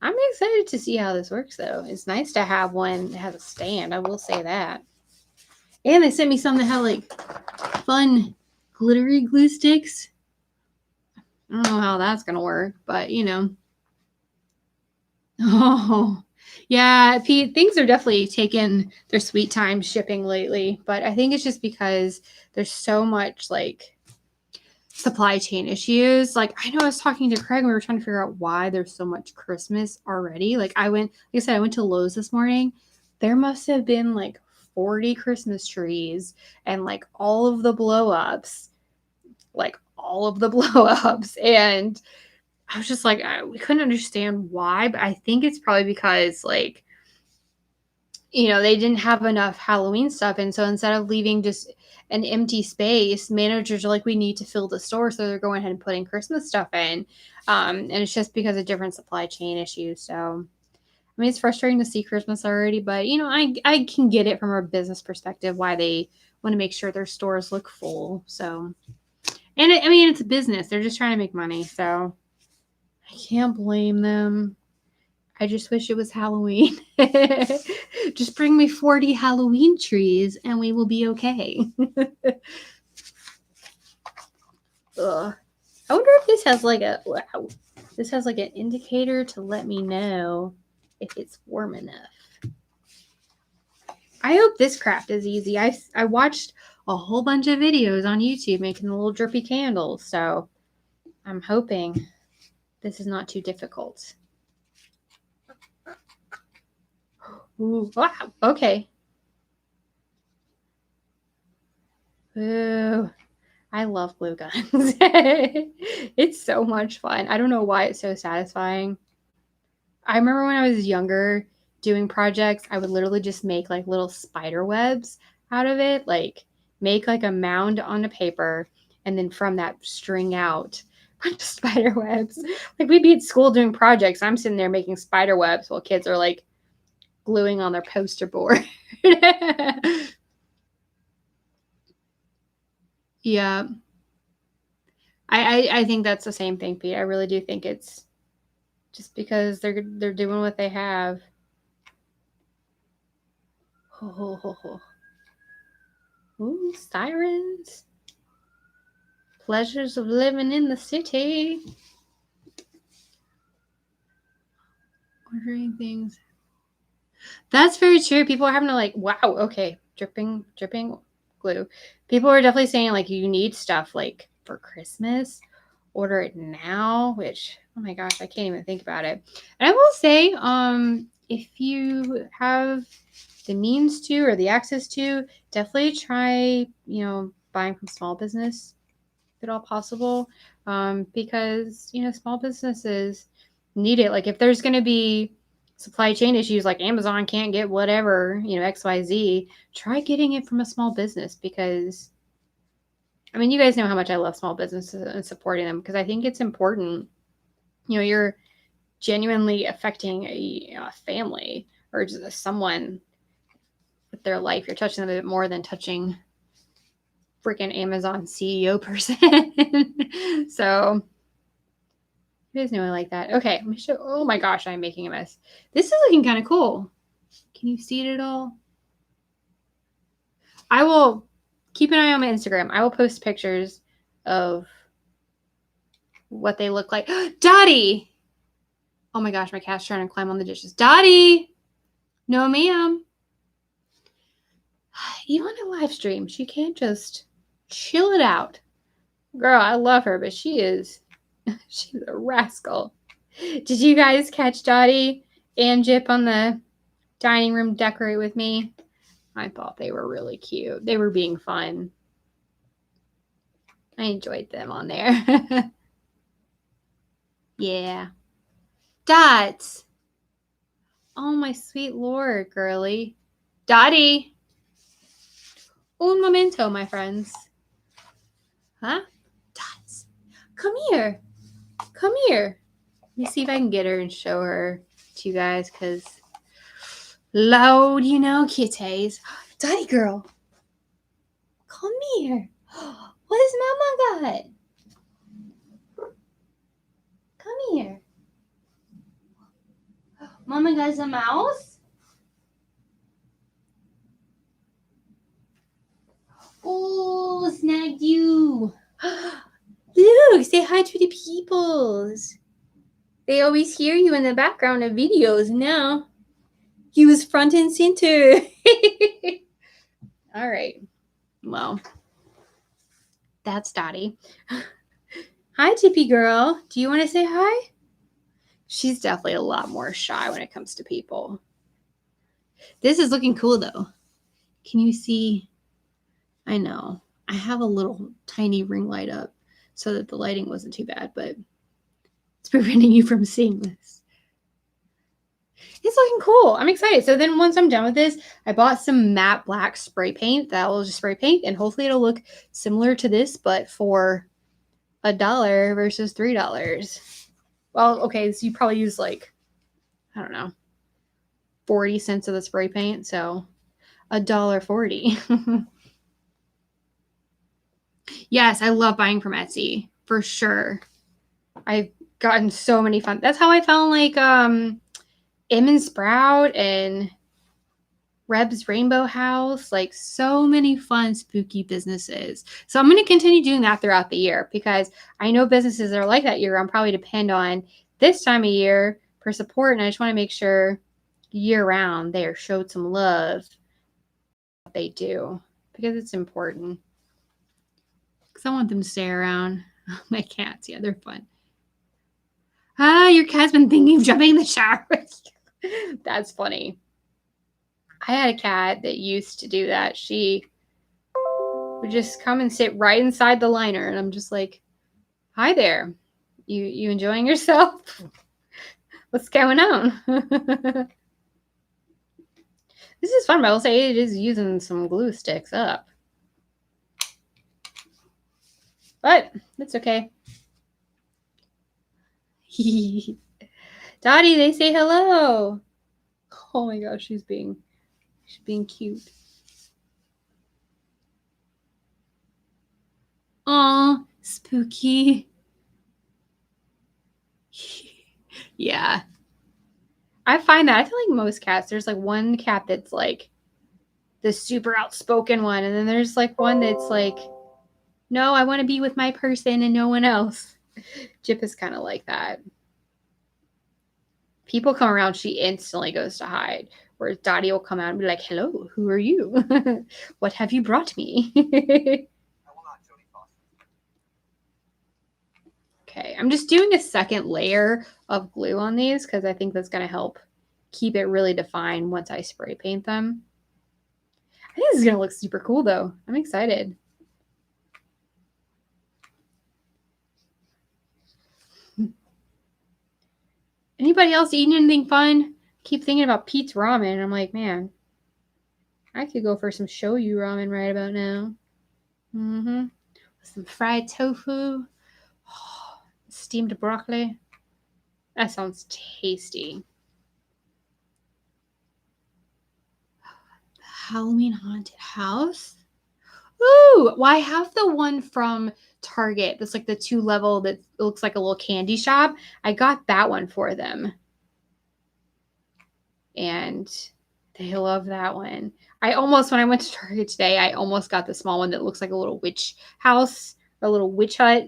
A: I'm excited to see how this works, though. It's nice to have one that has a stand, I will say that. And they sent me some that have, like, fun glittery glue sticks. I don't know how that's going to work, but, you know. Oh, yeah, Pete, things are definitely taking their sweet time shipping lately, but I think it's just because there's so much, like, supply chain issues. Like, I know I was talking to Craig and we were trying to figure out why there's so much Christmas already. Like I said, I went to Lowe's this morning. There must have been like 40 Christmas trees and like all of the blow-ups. And I was just like, we couldn't understand why, but I think it's probably because like, you know, they didn't have enough Halloween stuff. And so instead of leaving just an empty space, managers are like, we need to fill the store. So they're going ahead and putting Christmas stuff in. And it's just because of different supply chain issues. So, I mean, it's frustrating to see Christmas already, but, you know, I can get it from a business perspective why they want to make sure their stores look full. So, and I mean, it's a business. They're just trying to make money. So I can't blame them. I just wish it was Halloween. Just bring me 40 Halloween trees and we will be okay. Ugh. I wonder if this has like an indicator to let me know if it's warm enough. I hope this craft is easy. I watched a whole bunch of videos on YouTube making the little drippy candles, so I'm hoping this is not too difficult. Ooh, wow, okay. Ooh, I love glue guns. It's so much fun. I don't know why it's so satisfying. I remember when I was younger doing projects, I would literally just make like little spider webs out of it, like make like a mound on a paper and then from that string out a bunch of spider webs. Like we'd be at school doing projects. I'm sitting there making spider webs while kids are like gluing on their poster board. Yeah. I think that's the same thing, Pete. I really do think it's just because they're doing what they have. Ho, ho, ho, ho. Ooh, sirens. Pleasures of living in the city. Ordering things. That's very true. People are having to like, wow, okay, dripping glue. People are definitely saying like you need stuff like for Christmas. Order it now, which oh my gosh, I can't even think about it. And I will say, if you have the means to or the access to, definitely try, you know, buying from small business if at all possible. Because, you know, small businesses need it. Like if there's going to be supply chain issues like Amazon can't get whatever, you know, XYZ, try getting it from a small business because I mean, you guys know how much I love small businesses and supporting them because I think it's important. You know, you're genuinely affecting a family or just someone with their life. You're touching them a bit more than touching freaking Amazon CEO person. So you guys know I like that. Okay, let me show. Oh my gosh, I'm making a mess. This is looking kind of cool. Can you see it at all? I will keep an eye on my Instagram. I will post pictures of what they look like. Dottie! Oh my gosh, my cat's trying to climb on the dishes. Dottie! No, ma'am. Even on a live stream, she can't just chill it out. Girl, I love her, but she's a rascal. Did you guys catch Dottie and Jip on the dining room decorate with me? I thought they were really cute. They were being fun. I enjoyed them on there. Yeah. Dots. Oh, my sweet Lord, girly. Dottie. Un momento, my friends. Huh? Dots. Come here. Come here. Let me see if I can get her and show her to you guys, because loud, you know, kitties. Dottie girl. Come here. What has Mama got? Come here. Mama got a mouse? Oh, snagged you. Look, say hi to the peoples. They always hear you in the background of videos now. He was front and center. All right. Well, that's Dottie. Hi, Tippy girl. Do you want to say hi? She's definitely a lot more shy when it comes to people. This is looking cool, though. Can you see? I know. I have a little tiny ring light up so that the lighting wasn't too bad, but it's preventing you from seeing this. It's looking cool. I'm excited. So then once I'm done with this, I bought some matte black spray paint that will just spray paint, and hopefully it'll look similar to this, but for $1 versus $3. Well, okay, so you probably use like, I don't know, 40 cents of the spray paint, so $1.40. Yes, I love buying from Etsy for sure. I've gotten so many fun. That's how I found like Em & Sprout and Reb's Rainbow House, like so many fun spooky businesses. So I'm going to continue doing that throughout the year, because I know businesses that are like that year I'm probably depend on this time of year for support, and I just want to make sure year round they are showed some love. What they do, because it's important. Because I want them to stay around. My cats, yeah, they're fun. Your cat's been thinking of jumping in the shower. That's funny. I had a cat that used to do that. She would just come and sit right inside the liner, and I'm just like, hi there. You enjoying yourself? What's going on? This is fun, but I will say it is using some glue sticks up. But it's okay. Dottie, they say hello. Oh my gosh, she's being cute. Aw, spooky. Yeah. I find that I feel like most cats, there's like one cat that's like the super outspoken one, and then there's like one that's like, no, I want to be with my person and no one else. Jip is kind of like that. People come around, she instantly goes to hide. Whereas Dottie will come out and be like, hello, who are you? What have you brought me? Okay, I'm just doing a second layer of glue on these because I think that's going to help keep it really defined once I spray paint them. I think this is going to look super cool, though. I'm excited. Anybody else eating anything fun? Keep thinking about Pete's ramen. I'm like, man, I could go for some shoyu ramen right about now. With some fried tofu. Oh, steamed broccoli. That sounds tasty. Halloween haunted house. Ooh, well, I have the one from Target. That's like the 2-level that looks like a little candy shop. I got that one for them. And they love that one. I almost, when I went to Target today, I almost got the small one that looks like a little witch house, or a little witch hut.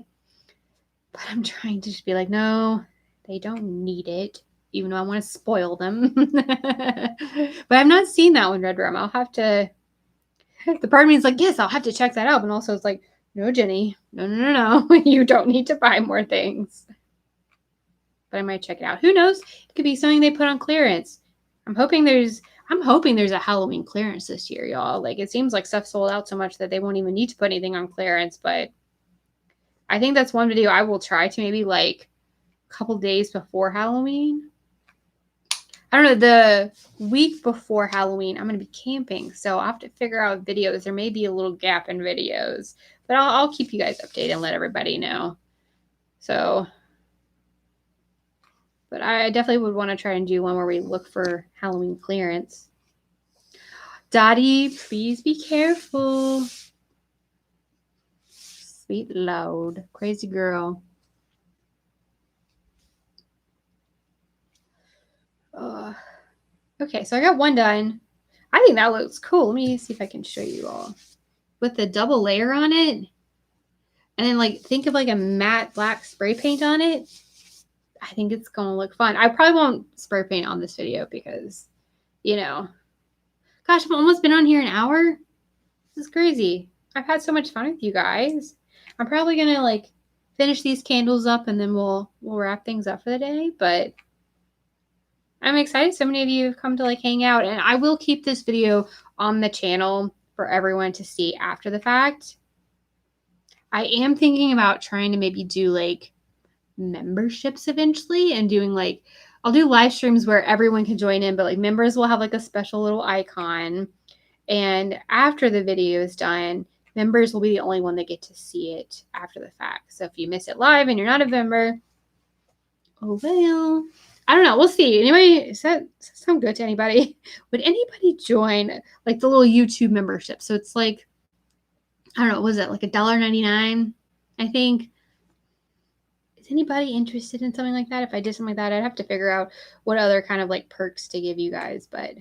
A: But I'm trying to just be like, no, they don't need it, even though I want to spoil them. But I've not seen that one, Red Rum. I'll have to. The part of me is like, yes, I'll have to check that out. And also, it's like, no, Jenny, no. You don't need to buy more things. But I might check it out. Who knows? It could be something they put on clearance. I'm hoping there's a Halloween clearance this year, y'all. Like, it seems like stuff sold out so much that they won't even need to put anything on clearance. But I think that's one video I will try to maybe like a couple days before Halloween. I don't know, the week before Halloween, I'm going to be camping. So I'll have to figure out videos. There may be a little gap in videos. But I'll keep you guys updated and let everybody know. So, but I definitely would want to try and do one where we look for Halloween clearance. Dottie, please be careful. Sweet Lord. Crazy girl. Okay, so I got one done. I think that looks cool. Let me see if I can show you all. With the double layer on it. And then like think of like a matte black spray paint on it. I think it's going to look fun. I probably won't spray paint on this video because, you know, gosh, I've almost been on here an hour. This is crazy. I've had so much fun with you guys. I'm probably going to like finish these candles up and then we'll wrap things up for the day. But I'm excited so many of you have come to like hang out. And I will keep this video on the channel for everyone to see after the fact. I am thinking about trying to maybe do like memberships eventually and doing like, I'll do live streams where everyone can join in, but like members will have like a special little icon. And after the video is done, members will be the only one that get to see it after the fact. So if you miss it live and you're not a member, oh well. I don't know. We'll see. Anyway, does that sound good to anybody? Would anybody join like the little YouTube membership? So it's like, I don't know, was it like $1.99? I think. Is anybody interested in something like that? If I did something like that, I'd have to figure out what other kind of like perks to give you guys. But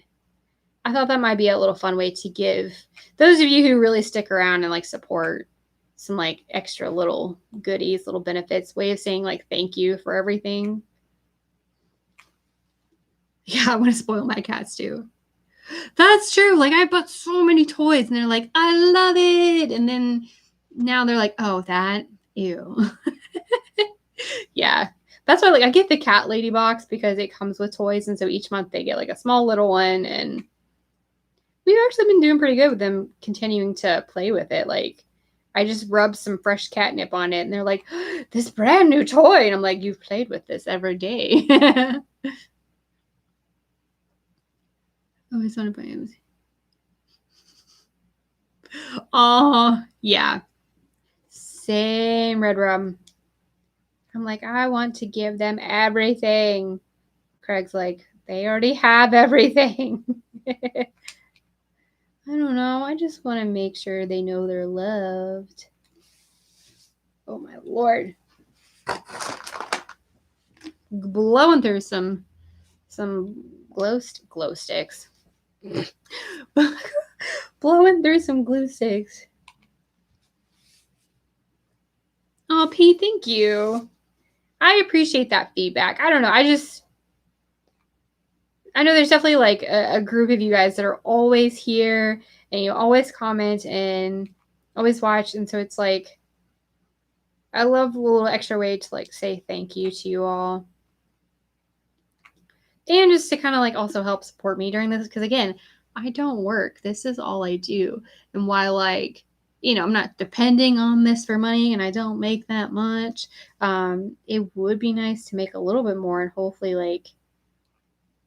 A: I thought that might be a little fun way to give those of you who really stick around and like support some like extra little goodies, little benefits, way of saying like thank you for everything. Yeah, I want to spoil my cats too. That's true. Like I bought so many toys and they're like, I love it. And then now they're like, oh, that, ew. Yeah. That's why like I get the cat lady box because it comes with toys. And so each month they get like a small little one. And we've actually been doing pretty good with them continuing to play with it. Like I just rubbed some fresh catnip on it and they're like, this brand new toy. And I'm like, you've played with this every day. Always want to buy him. Oh, yeah. Same, Red Rum. I'm like, I want to give them everything. Craig's like, they already have everything. I don't know. I just want to make sure they know they're loved. Oh, my Lord. Blowing through some glow sticks. Blowing through some glue sticks. Oh, Pete, thank you. I appreciate that feedback. I don't know. I know there's definitely like a group of you guys that are always here and you always comment and always watch. And so it's like, I love a little extra way to like say thank you to you all. And just to kind of like also help support me during this. Because again, I don't work. This is all I do. And while like, you know, I'm not depending on this for money and I don't make that much, it would be nice to make a little bit more and hopefully like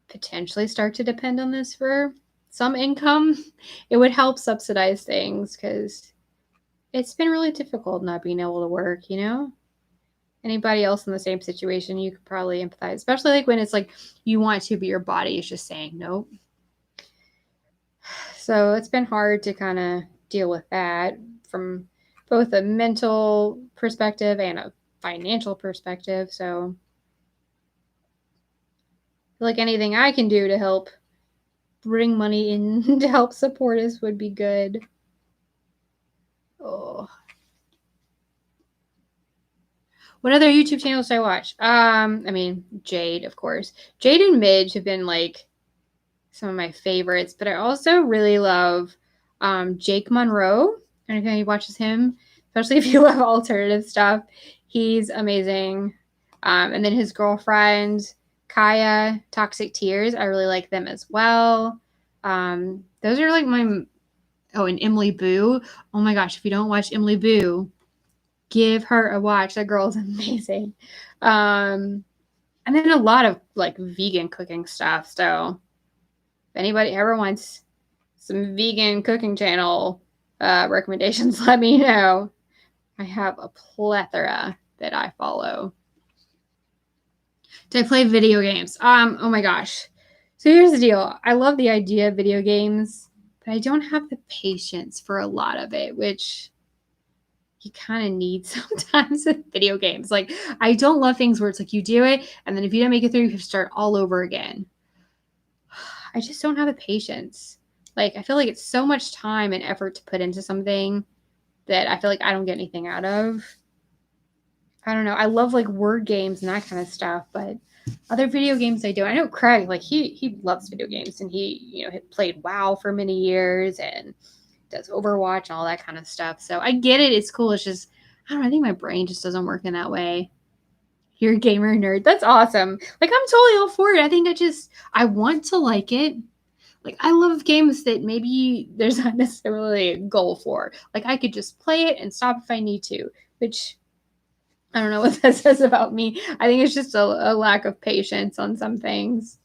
A: potentially start to depend on this for some income. It would help subsidize things because it's been really difficult not being able to work, you know? Anybody else in the same situation, you could probably empathize, especially like when it's like you want to, but your body is just saying nope. So it's been hard to kind of deal with that from both a mental perspective and a financial perspective. So like anything I can do to help bring money in to help support us would be good. Oh. What other YouTube channels do I watch? I mean, Jade, of course. Jade and Midge have been like some of my favorites, but I also really love Jake Monroe. I don't know if he watches him, especially if you love alternative stuff. He's amazing. And then his girlfriend, Kaya, Toxic Tears. I really like them as well. Those are like my... Oh, and Emily Boo. Oh my gosh, if you don't watch Emily Boo, give her a watch. That girl is amazing. And then a lot of like vegan cooking stuff. So if anybody ever wants some vegan cooking channel recommendations, let me know. I have a plethora that I follow. Do I play video games? Oh my gosh. So here's the deal. I love the idea of video games, but I don't have the patience for a lot of it, which you kind of need sometimes with video games. Like, I don't love things where it's like you do it, and then if you don't make it through, you have to start all over again. I just don't have the patience. Like, I feel like it's so much time and effort to put into something that I feel like I don't get anything out of. I don't know. I love like word games and that kind of stuff, but other video games I do. I know Craig, like he loves video games, and he, had played WoW for many years and does Overwatch and all that kind of stuff. So I get it. It's cool. It's just, I don't know. I think my brain just doesn't work in that way. You're a gamer nerd. That's awesome. Like, I'm totally all for it. I think I want to like it. Like, I love games that maybe there's not necessarily a goal for. Like, I could just play it and stop if I need to, which I don't know what that says about me. I think it's just a lack of patience on some things.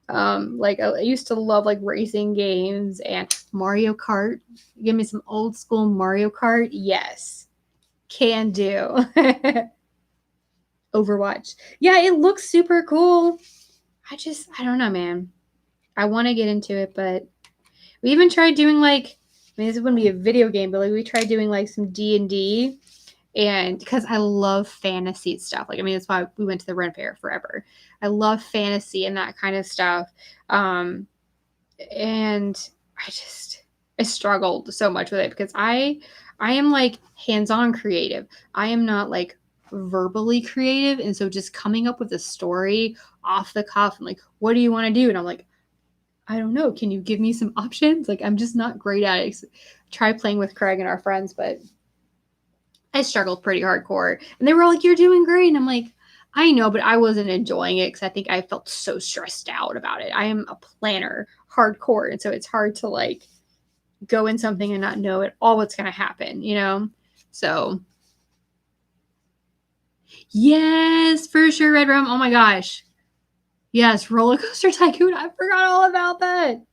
A: Like, I used to love like racing games and Mario Kart. Give me some old school Mario Kart. Yes, can do. Overwatch. Yeah, it looks super cool. I don't know, man. I want to get into it, but we even tried doing like, I mean, this wouldn't be a video game, but like we tried doing like some D&D, and because I love fantasy stuff. Like, I mean, that's why we went to the Ren Fair forever. I love fantasy and that kind of stuff. And I struggled so much with it because I am like hands-on creative. I am not like verbally creative, and so just coming up with a story off the cuff and like, what do you want to do? And I'm like, I don't know. Can you give me some options? Like, I'm just not great at it. Try playing with Craig and our friends, but I struggled pretty hardcore. And they were like, you're doing great. And I'm like, I know, but I wasn't enjoying it because I think I felt so stressed out about it. I am a planner hardcore. And so it's hard to like go in something and not know at all what's going to happen. So yes, for sure, Red Room. Oh my gosh. Yes, Roller Coaster Tycoon. I forgot all about that.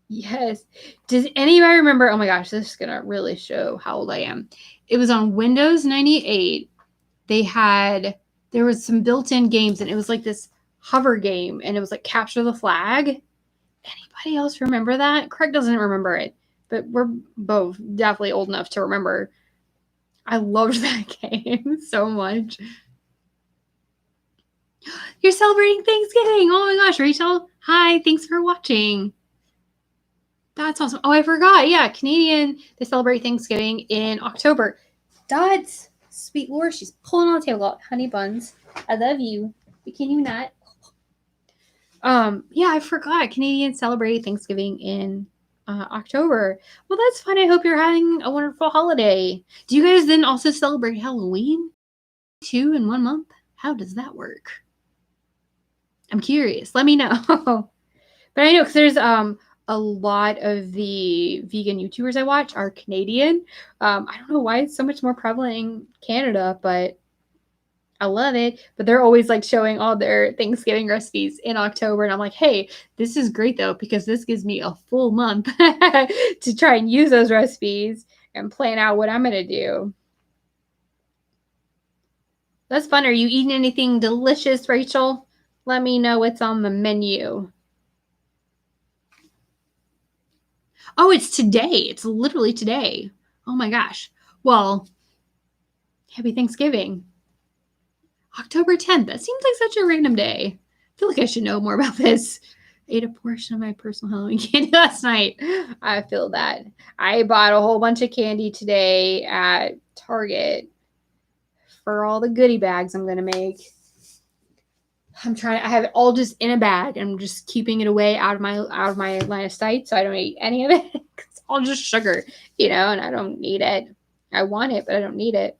A: Yes. Does anybody remember? Oh my gosh, this is going to really show how old I am. It was on Windows 98. There was some built-in games, and it was like this hover game, and it was like capture the flag. Anybody else remember that? Craig doesn't remember it, but we're both definitely old enough to remember. I loved that game so much. You're celebrating Thanksgiving. Oh my gosh, Rachel. Hi, thanks for watching. That's awesome. Oh, I forgot. Yeah, Canadian, they celebrate Thanksgiving in October. That's sweet Lord. She's pulling on the table. Honey buns. I love you. But can you not? Yeah, I forgot. Canadians celebrate Thanksgiving in October. Well, that's fun. I hope you're having a wonderful holiday. Do you guys then also celebrate Halloween? 2 in 1 month? How does that work? I'm curious. Let me know. But I know because there's a lot of the vegan YouTubers I watch are Canadian. I don't know why it's so much more prevalent in Canada, but I love it. But they're always like showing all their Thanksgiving recipes in October. And I'm like, hey, this is great though, because this gives me a full month to try and use those recipes and plan out what I'm going to do. That's fun. Are you eating anything delicious, Rachel? Let me know what's on the menu. Oh, it's today. It's literally today. Oh my gosh. Well, happy Thanksgiving. October 10th. That seems like such a random day. I feel like I should know more about this. I ate a portion of my personal Halloween candy last night. I feel that. I bought a whole bunch of candy today at Target for all the goodie bags I'm going to make. I have it all just in a bag. And I'm just keeping it away out of my line of sight so I don't eat any of it. It's all just sugar, and I don't need it. I want it, but I don't need it.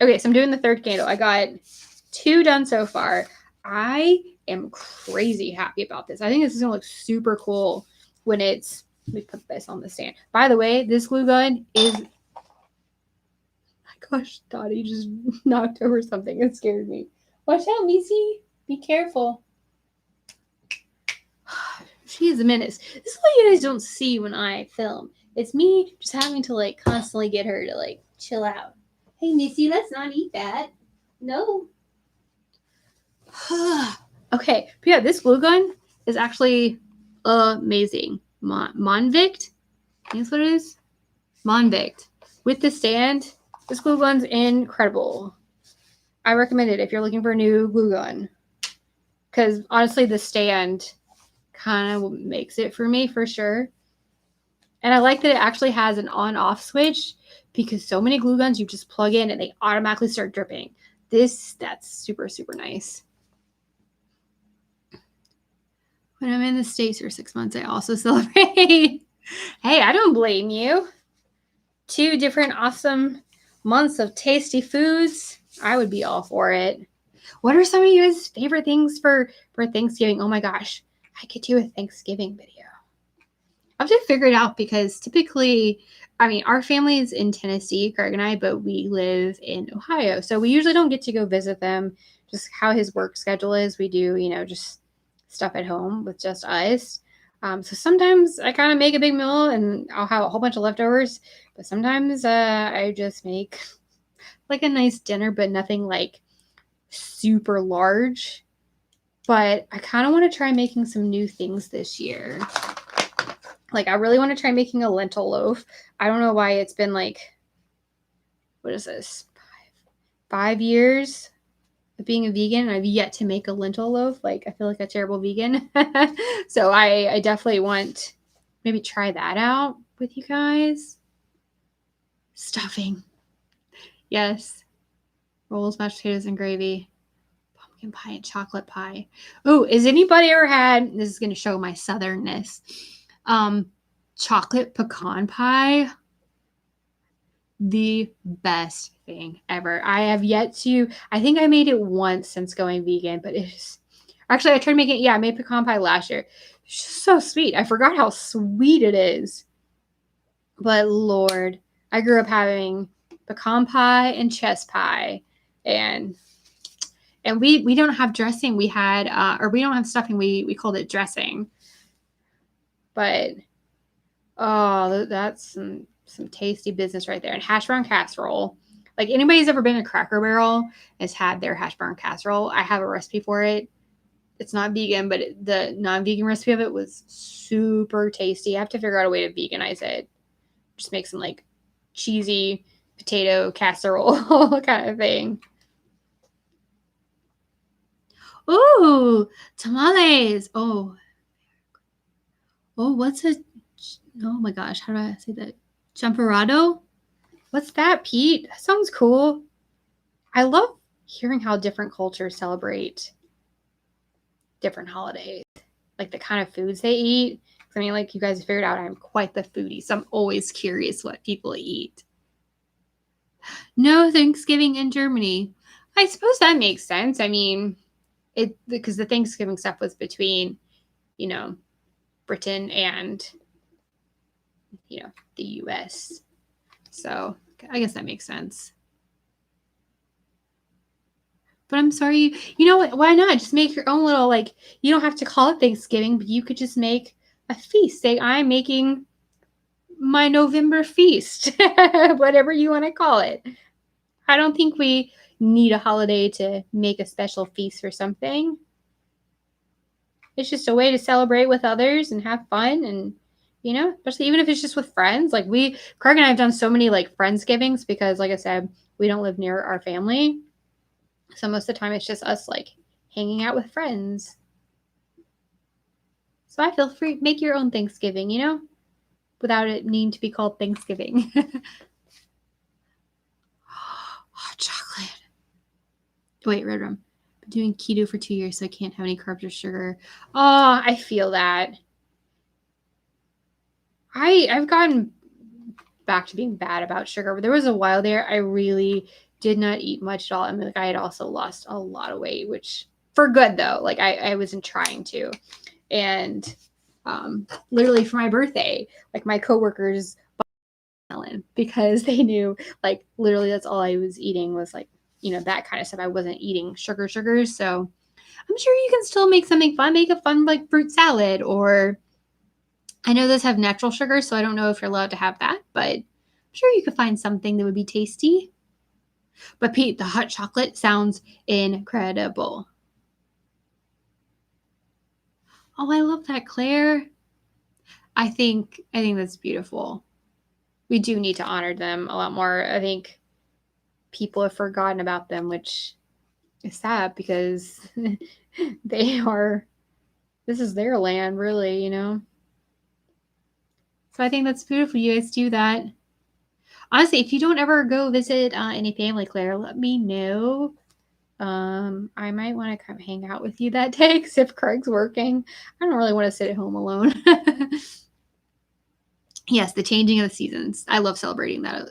A: Okay, so I'm doing the third candle. I got 2 done so far. I am crazy happy about this. I think this is going to look super cool when it's... Let me put this on the stand. By the way, this glue gun is... My gosh, Dottie just knocked over something. It scared me. Watch out, Missy. Be careful. She is a menace. This is what you guys don't see when I film. It's me just having to constantly get her to chill out. Hey, Missy, let's not eat that. No. Okay, but yeah, this glue gun is actually amazing. Monvict? That's what it is? Monvict. With the stand, this glue gun's incredible. I recommend it if you're looking for a new glue gun. Because honestly, the stand kind of makes it for me for sure. And I like that it actually has an on-off switch, because so many glue guns you just plug in and they automatically start dripping. That's super, super nice. When I'm in the States for 6 months, I also celebrate. Hey, I don't blame you. 2 different awesome months of tasty foods. I would be all for it. What are some of you guys' favorite things for Thanksgiving? Oh my gosh, I could do a Thanksgiving video. I have to figure it out, because typically, our family is in Tennessee, Craig and I, but we live in Ohio. So we usually don't get to go visit them. Just how his work schedule is, we do, just stuff at home with just us. So sometimes I kind of make a big meal and I'll have a whole bunch of leftovers. But sometimes I just make a nice dinner, but nothing super large. But I kind of want to try making some new things this year. I really want to try making a lentil loaf. I don't know why it's been what is this? 5 years of being a vegan. I've yet to make a lentil loaf. I feel like a terrible vegan. So I definitely want maybe try that out with you guys. Stuffing. Yes. Rolls, mashed potatoes, and gravy. Pumpkin pie and chocolate pie. Oh, has anybody ever had, this is going to show my southernness, chocolate pecan pie? The best thing ever. I have yet to, I think I made it once since going vegan, but it's, actually I tried making it, I made pecan pie last year. It's just so sweet. I forgot how sweet it is. But Lord, I grew up having pecan pie and chess pie, and we don't have dressing. We had, or we don't have stuffing. We called it dressing. But, oh, that's some tasty business right there. And Hashbrown Casserole. Anybody's ever been to Cracker Barrel has had their Hashbrown Casserole. I have a recipe for it. It's not vegan, but the non-vegan recipe of it was super tasty. I have to figure out a way to veganize it. Just make some cheesy potato casserole kind of thing. Ooh, tamales. Oh, what's a... Oh my gosh, how do I say that? Champorado? What's that, Pete? That sounds cool. I love hearing how different cultures celebrate different holidays. The kind of foods they eat. You guys figured out I'm quite the foodie, so I'm always curious what people eat. No Thanksgiving in Germany. I suppose that makes sense. Because the Thanksgiving stuff was between, Britain and, the U.S. So I guess that makes sense. But I'm sorry, you know what? Why not just make your own little, you don't have to call it Thanksgiving, but you could just make a feast. Say, I'm making my November feast, whatever you want to call it. I don't think we need a holiday to make a special feast for something. It's just a way to celebrate with others and have fun, and especially even if it's just with friends. Craig and I have done so many Friendsgivings, because like I said, we don't live near our family. So most of the time it's just us hanging out with friends. So I feel free, make your own Thanksgiving, without it needing to be called Thanksgiving. Hot chocolate. Wait, red rum. Been doing keto for 2 years, so I can't have any carbs or sugar. Oh, I feel that. I've gotten back to being bad about sugar, but there was a while there I really did not eat much at all. I mean, like I had also lost a lot of weight, which for good though. Like I wasn't trying to. And literally for my birthday, like my coworkers melon because they knew like literally that's all I was eating was like, that kind of stuff. I wasn't eating sugars. So I'm sure you can still make something fun. Make a fun like fruit salad, or I know those have natural sugar, so I don't know if you're allowed to have that, but I'm sure you could find something that would be tasty. But Pete, the hot chocolate sounds incredible. Oh, I love that, Claire. I think that's beautiful. We do need to honor them a lot more. I think people have forgotten about them, which is sad because this is their land, really, So I think that's beautiful. You guys do that. Honestly, if you don't ever go visit any family, Claire, let me know. I might want to come hang out with you that day because if Craig's working, I don't really want to sit at home alone. Yes, the changing of the seasons. I love celebrating that.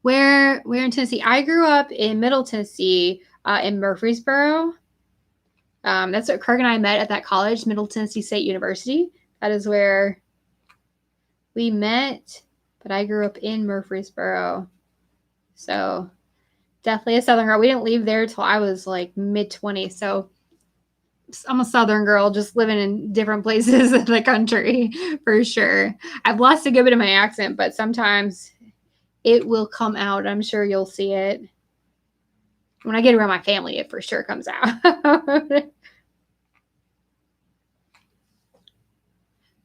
A: Where in Tennessee? I grew up in Middle Tennessee, in Murfreesboro. That's what Craig and I met at that college, Middle Tennessee State University. That is where we met, but I grew up in Murfreesboro. So definitely a Southern girl. We didn't leave there till I was like mid-20s. So I'm a Southern girl just living in different places of the country for sure. I've lost a good bit of my accent, but sometimes it will come out. I'm sure you'll see it. When I get around my family, it for sure comes out.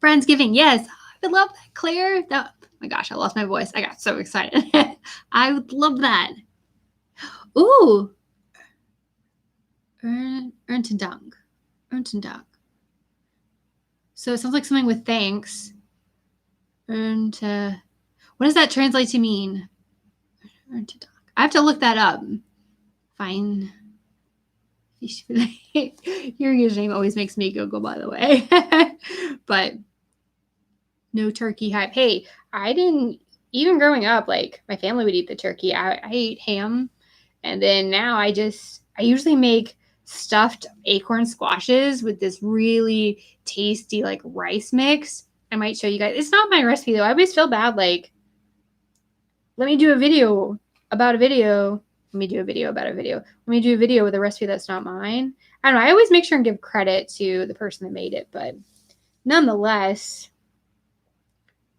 A: Friendsgiving, yes. I love that, Claire. Oh my gosh, I lost my voice. I got so excited. I would love that. Ooh. Erntendank. So it sounds like something with thanks. What does that translate to mean? I have to look that up. Fine. Your username always makes me Google, by the way. But no turkey hype. Hey, I didn't, even growing up, like my family would eat the turkey. I ate ham. And then now I usually make stuffed acorn squashes with this really tasty like rice mix. I might show you guys. It's not my recipe though. I always feel bad. Like, let me do a video about a video. Let me do a video about a video. Let me do a video with a recipe that's not mine. I don't know. I always make sure and give credit to the person that made it, but nonetheless,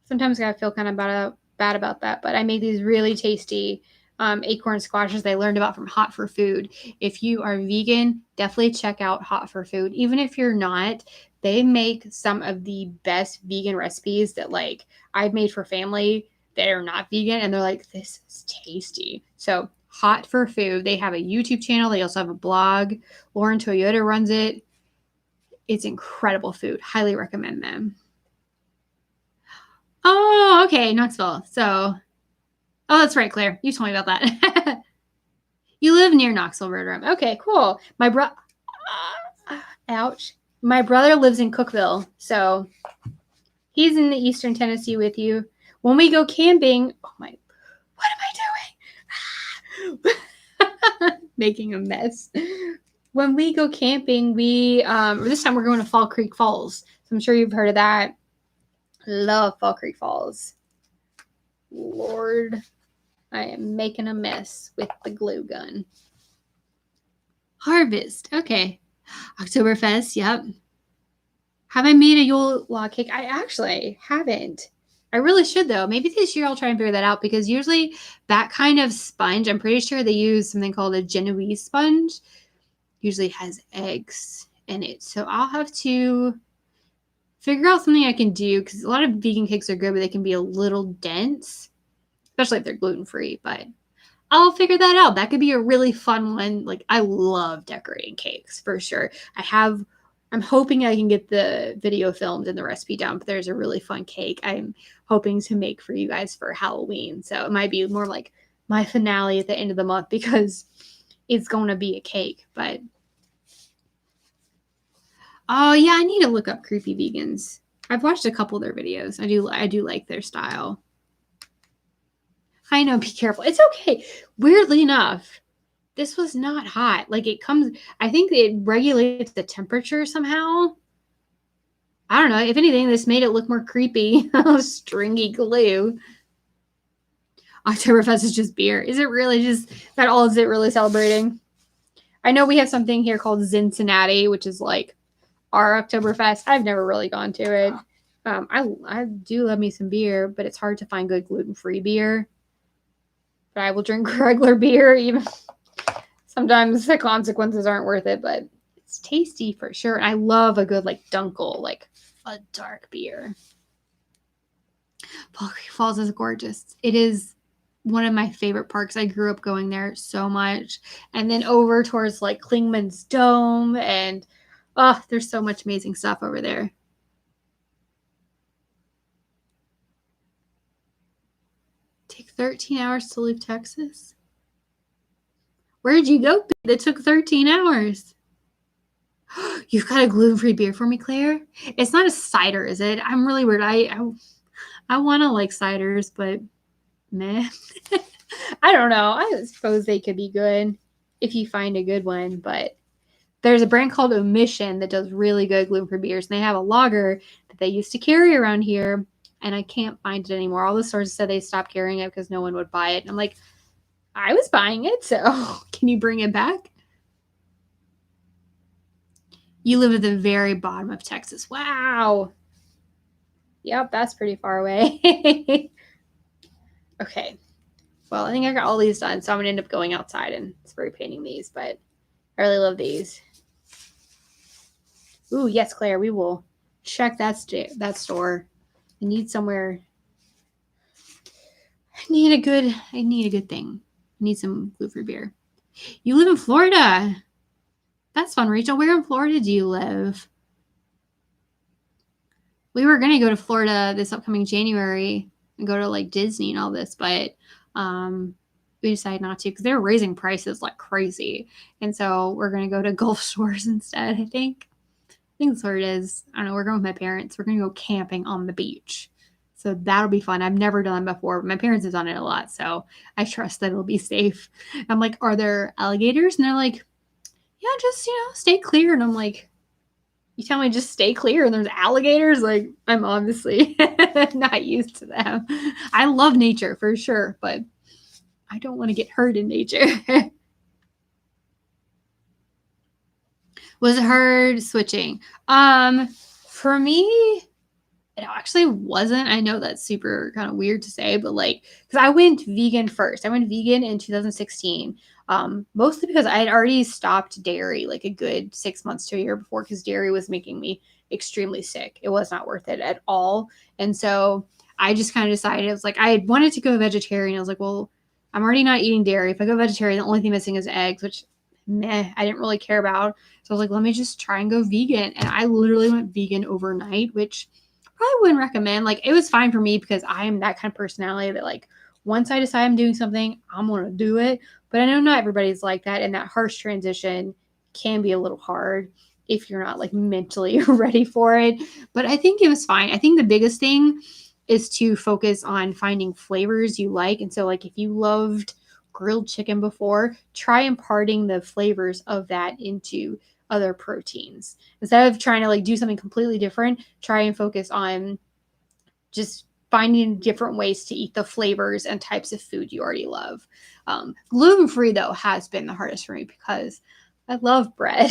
A: sometimes I feel kind of bad about that. But I made these really tasty acorn squashes I learned about from Hot for Food. If you are vegan, definitely check out Hot for Food. Even if you're not, they make some of the best vegan recipes that like I've made for family that are not vegan, and they're like, this is tasty. So Hot for Food, they have a YouTube channel. They also have a blog. Lauren Toyota runs it. It's incredible food. Highly recommend them. Oh, okay, Knoxville. So, oh, that's right, Claire. You told me about that. You live near Knoxville, Red Room. Okay, cool. Ouch. My brother lives in Cookeville, so he's in the Eastern Tennessee with you. When we go camping, oh my, what am I doing? Making a mess. When we go camping, this time we're going to Fall Creek Falls. So I'm sure you've heard of that. Love Fall Creek Falls. Lord, I am making a mess with the glue gun. Harvest. Okay. Oktoberfest. Yep. Have I made a Yule log cake? I actually haven't. I really should, though. Maybe this year I'll try and figure that out, because usually that kind of sponge, I'm pretty sure they use something called a Genoese sponge, usually has eggs in it. So I'll have to figure out something I can do, because a lot of vegan cakes are good, but they can be a little dense, especially if they're gluten-free. But I'll figure that out. That could be a really fun one. Like, I love decorating cakes for sure. I'm hoping I can get the video filmed and the recipe down, but there's a really fun cake I'm hoping to make for you guys for Halloween. So it might be more like my finale at the end of the month, because it's going to be a cake. But oh yeah, I need to look up Creepy Vegans. I've watched a couple of their videos. I do like their style. I know, be careful. It's okay. Weirdly enough, this was not hot. Like it comes, I think it regulates the temperature somehow. I don't know. If anything, this made it look more creepy. Stringy glue. Oktoberfest is just beer. Is it really just that all is it really celebrating? I know we have something here called Cincinnati, which is like our Oktoberfest. I've never really gone to it. I do love me some beer, but it's hard to find good gluten-free beer. But I will drink regular beer, even sometimes the consequences aren't worth it, but it's tasty for sure. And I love a good like Dunkel, like a dark beer. Falls is gorgeous. It is one of my favorite parks. I grew up going there so much. And then over towards like Klingman's Dome, and oh, there's so much amazing stuff over there. Take 13 hours to leave Texas? Where did you go? That took 13 hours. You've got a gluten-free beer for me, Claire? It's not a cider, is it? I'm really weird. I want to like ciders, but meh. I don't know. I suppose they could be good if you find a good one, but there's a brand called Omission that does really good gluten-free beers, and they have a lager that they used to carry around here, and I can't find it anymore. All the stores said they stopped carrying it because no one would buy it. And I'm like, I was buying it, so can you bring it back? You live at the very bottom of Texas. Wow. Yep, that's pretty far away. Okay. Well, I think I got all these done, so I'm going to end up going outside and spray painting these, but I really love these. Ooh, yes, Claire, we will check that store. I need somewhere. I need a good thing. I need some gluten-free beer. You live in Florida. That's fun, Rachel. Where in Florida do you live? We were going to go to Florida this upcoming January and go to like Disney and all this, but we decided not to because they're raising prices like crazy. And so we're going to go to Gulf Shores instead, I think. I think that's where it is. I don't know. We're going with my parents. We're going to go camping on the beach. So that'll be fun. I've never done it before. My parents have done it a lot, so I trust that it'll be safe. I'm like, are there alligators? And they're like, yeah, just, stay clear. And I'm like, you tell me just stay clear and there's alligators? Like, I'm obviously not used to them. I love nature for sure, but I don't want to get hurt in nature. Was it hard switching? For me, it actually wasn't. I know that's super kind of weird to say, but like, because I went vegan first. I went vegan in 2016, mostly because I had already stopped dairy like a good 6 months to a year before, because dairy was making me extremely sick. It was not worth it at all. And so I just kind of decided, it was like, I had wanted to go vegetarian. I was like, well, I'm already not eating dairy. If I go vegetarian, the only thing missing is eggs, which meh, I didn't really care about. So I was like, let me just try and go vegan. And I literally went vegan overnight, which probably wouldn't recommend. Like, it was fine for me because I am that kind of personality that, like, once I decide I'm doing something, I'm going to do it. But I know not everybody's like that. And that harsh transition can be a little hard if you're not like mentally ready for it. But I think it was fine. I think the biggest thing is to focus on finding flavors you like. And so, like, if you loved grilled chicken before, try imparting the flavors of that into other proteins. Instead of trying to like do something completely different, try and focus on just finding different ways to eat the flavors and types of food you already love. Gluten-free, though, has been the hardest for me because I love bread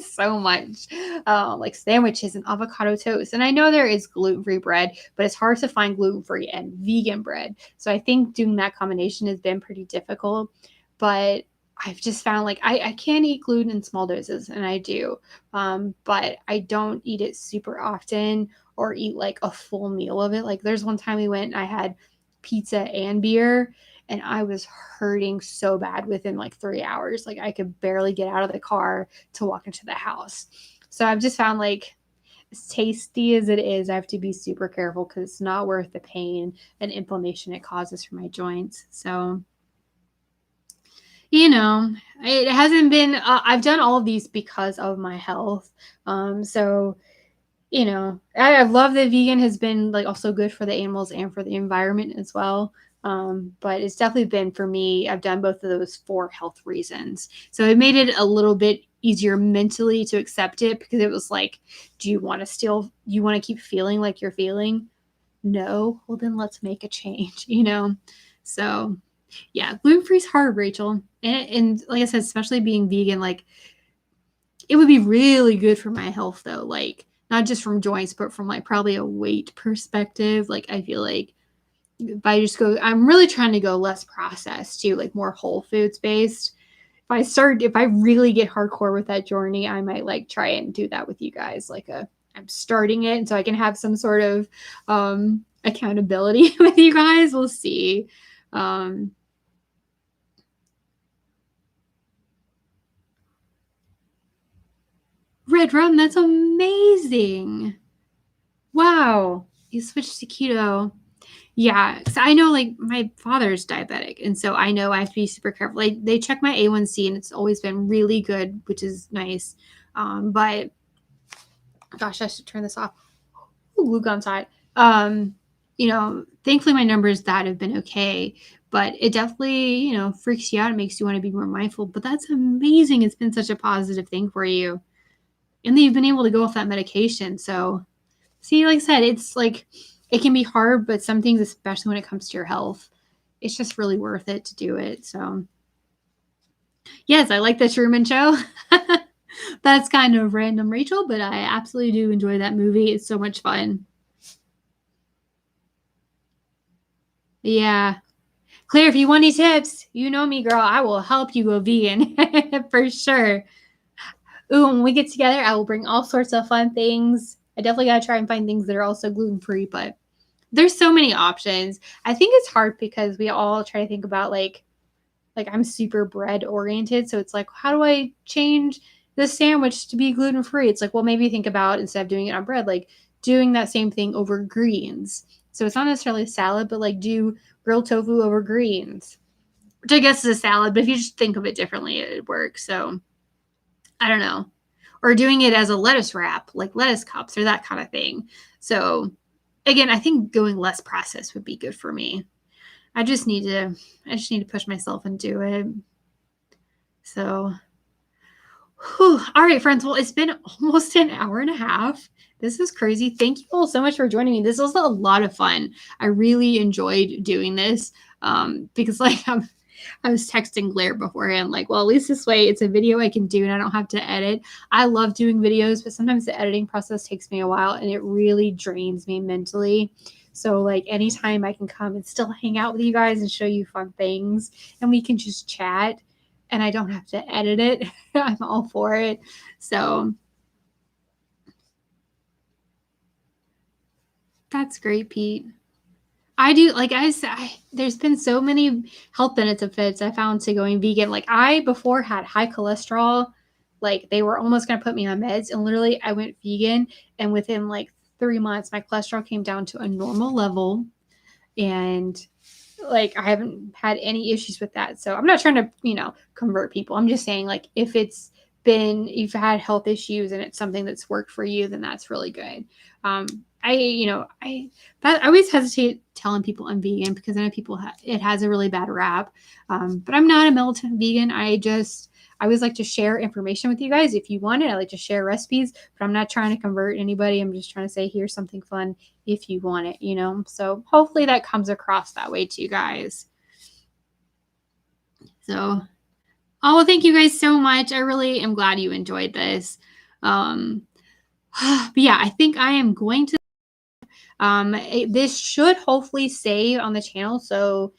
A: so much, like sandwiches and avocado toast. And I know there is gluten-free bread, but it's hard to find gluten-free and vegan bread. So I think doing that combination has been pretty difficult. But I've just found like I can eat gluten in small doses, and I do, but I don't eat it super often or eat like a full meal of it. Like, there's one time we went and I had pizza and beer, and I was hurting so bad within like 3 hours. Like, I could barely get out of the car to walk into the house. So I've just found, like, as tasty as it is, I have to be super careful because it's not worth the pain and inflammation it causes for my joints. So You know, it hasn't been, I've done all of these because of my health. So, I love that vegan has been like also good for the animals and for the environment as well. But it's definitely been for me, I've done both of those for health reasons. So it made it a little bit easier mentally to accept it because it was like, do you want to you want to keep feeling like you're feeling? No. Well, then let's make a change, So yeah, gluten free is hard, Rachel. And like I said, especially being vegan, like it would be really good for my health though. Like not just from joints, but from like probably a weight perspective. Like I feel like if I just go, I'm really trying to go less processed too, like more whole foods based. If I really get hardcore with that journey, I might like try and do that with you guys. I'm starting it, and so I can have some sort of accountability with you guys. We'll see. Um, Red rum, that's amazing. Wow. You switched to keto. Yeah, because I know like my father's diabetic, and so I know I have to be super careful. Like they check my A1C, and it's always been really good, which is nice. But gosh, I should turn this off. Ooh, Luke on side. Thankfully my numbers that have been okay, but it definitely, freaks you out. It makes you want to be more mindful. But that's amazing. It's been such a positive thing for you. And then you've been able to go off that medication. So see, like I said, it's like it can be hard, but some things, especially when it comes to your health, it's just really worth it to do it. So yes, I like the Truman Show. That's kind of random, Rachel, but I absolutely do enjoy that movie. It's so much fun. Yeah. Claire, if you want any tips, you know me, girl. I will help you go vegan for sure. Ooh, when we get together, I will bring all sorts of fun things. I definitely got to try and find things that are also gluten free, but there's so many options. I think it's hard because we all try to think about like I'm super bread oriented, so it's like how do I change the sandwich to be gluten free? It's like, well, maybe think about instead of doing it on bread, like doing that same thing over greens. So it's not necessarily a salad, but like do grilled tofu over greens, which I guess is a salad, but if you just think of it differently, it works. So I don't know. Or doing it as a lettuce wrap, like lettuce cups or that kind of thing. So again, I think going less processed would be good for me. I just need to push myself and do it. So, whew. All right, friends. Well, it's been almost an hour and a half. This is crazy. Thank you all so much for joining me. This was a lot of fun. I really enjoyed doing this because, like, I was texting Blair beforehand, like, well, at least this way it's a video I can do and I don't have to edit. I love doing videos, but sometimes the editing process takes me a while and it really drains me mentally. So, like, anytime I can come and still hang out with you guys and show you fun things and we can just chat and I don't have to edit it, I'm all for it. So, that's great, Pete. I do like I said. There's been so many health benefits I found to going vegan. Like I before had high cholesterol, like they were almost gonna put me on meds, and literally I went vegan, and within like 3 months, my cholesterol came down to a normal level, and like I haven't had any issues with that. So I'm not trying to convert people. I'm just saying like if you've had health issues and it's something that's worked for you, then that's really good. Um, I always hesitate telling people I'm vegan because I know it has a really bad rap. But I'm not a militant vegan. I always like to share information with you guys. If you want it, I like to share recipes, but I'm not trying to convert anybody. I'm just trying to say, here's something fun if you want it. So hopefully that comes across that way to you guys. So, oh, well, thank you guys so much. I really am glad you enjoyed this. But yeah, I think I am going to this should hopefully save on the channel. So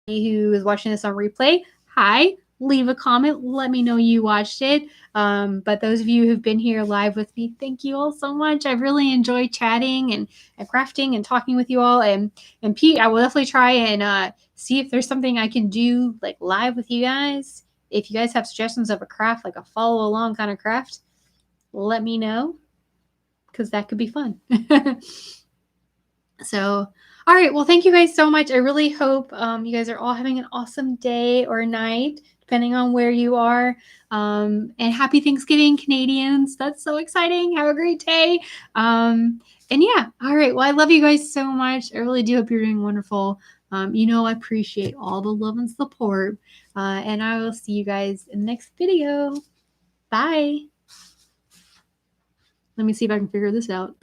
A: who is watching this on replay, hi, leave a comment. Let me know you watched it. But those of you who've been here live with me, thank you all so much. I've really enjoyed chatting and crafting and talking with you all. And Pete, I will definitely try and see if there's something I can do like live with you guys. If you guys have suggestions of a craft, like a follow along kind of craft, let me know because that could be fun. So, all right. Well, thank you guys so much. I really hope you guys are all having an awesome day or night. depending on where you are. And happy Thanksgiving, Canadians. That's so exciting. Have a great day. And yeah, all right. Well, I love you guys so much. I really do hope you're doing wonderful. I appreciate all the love and support. And I will see you guys in the next video. Bye. Let me see if I can figure this out.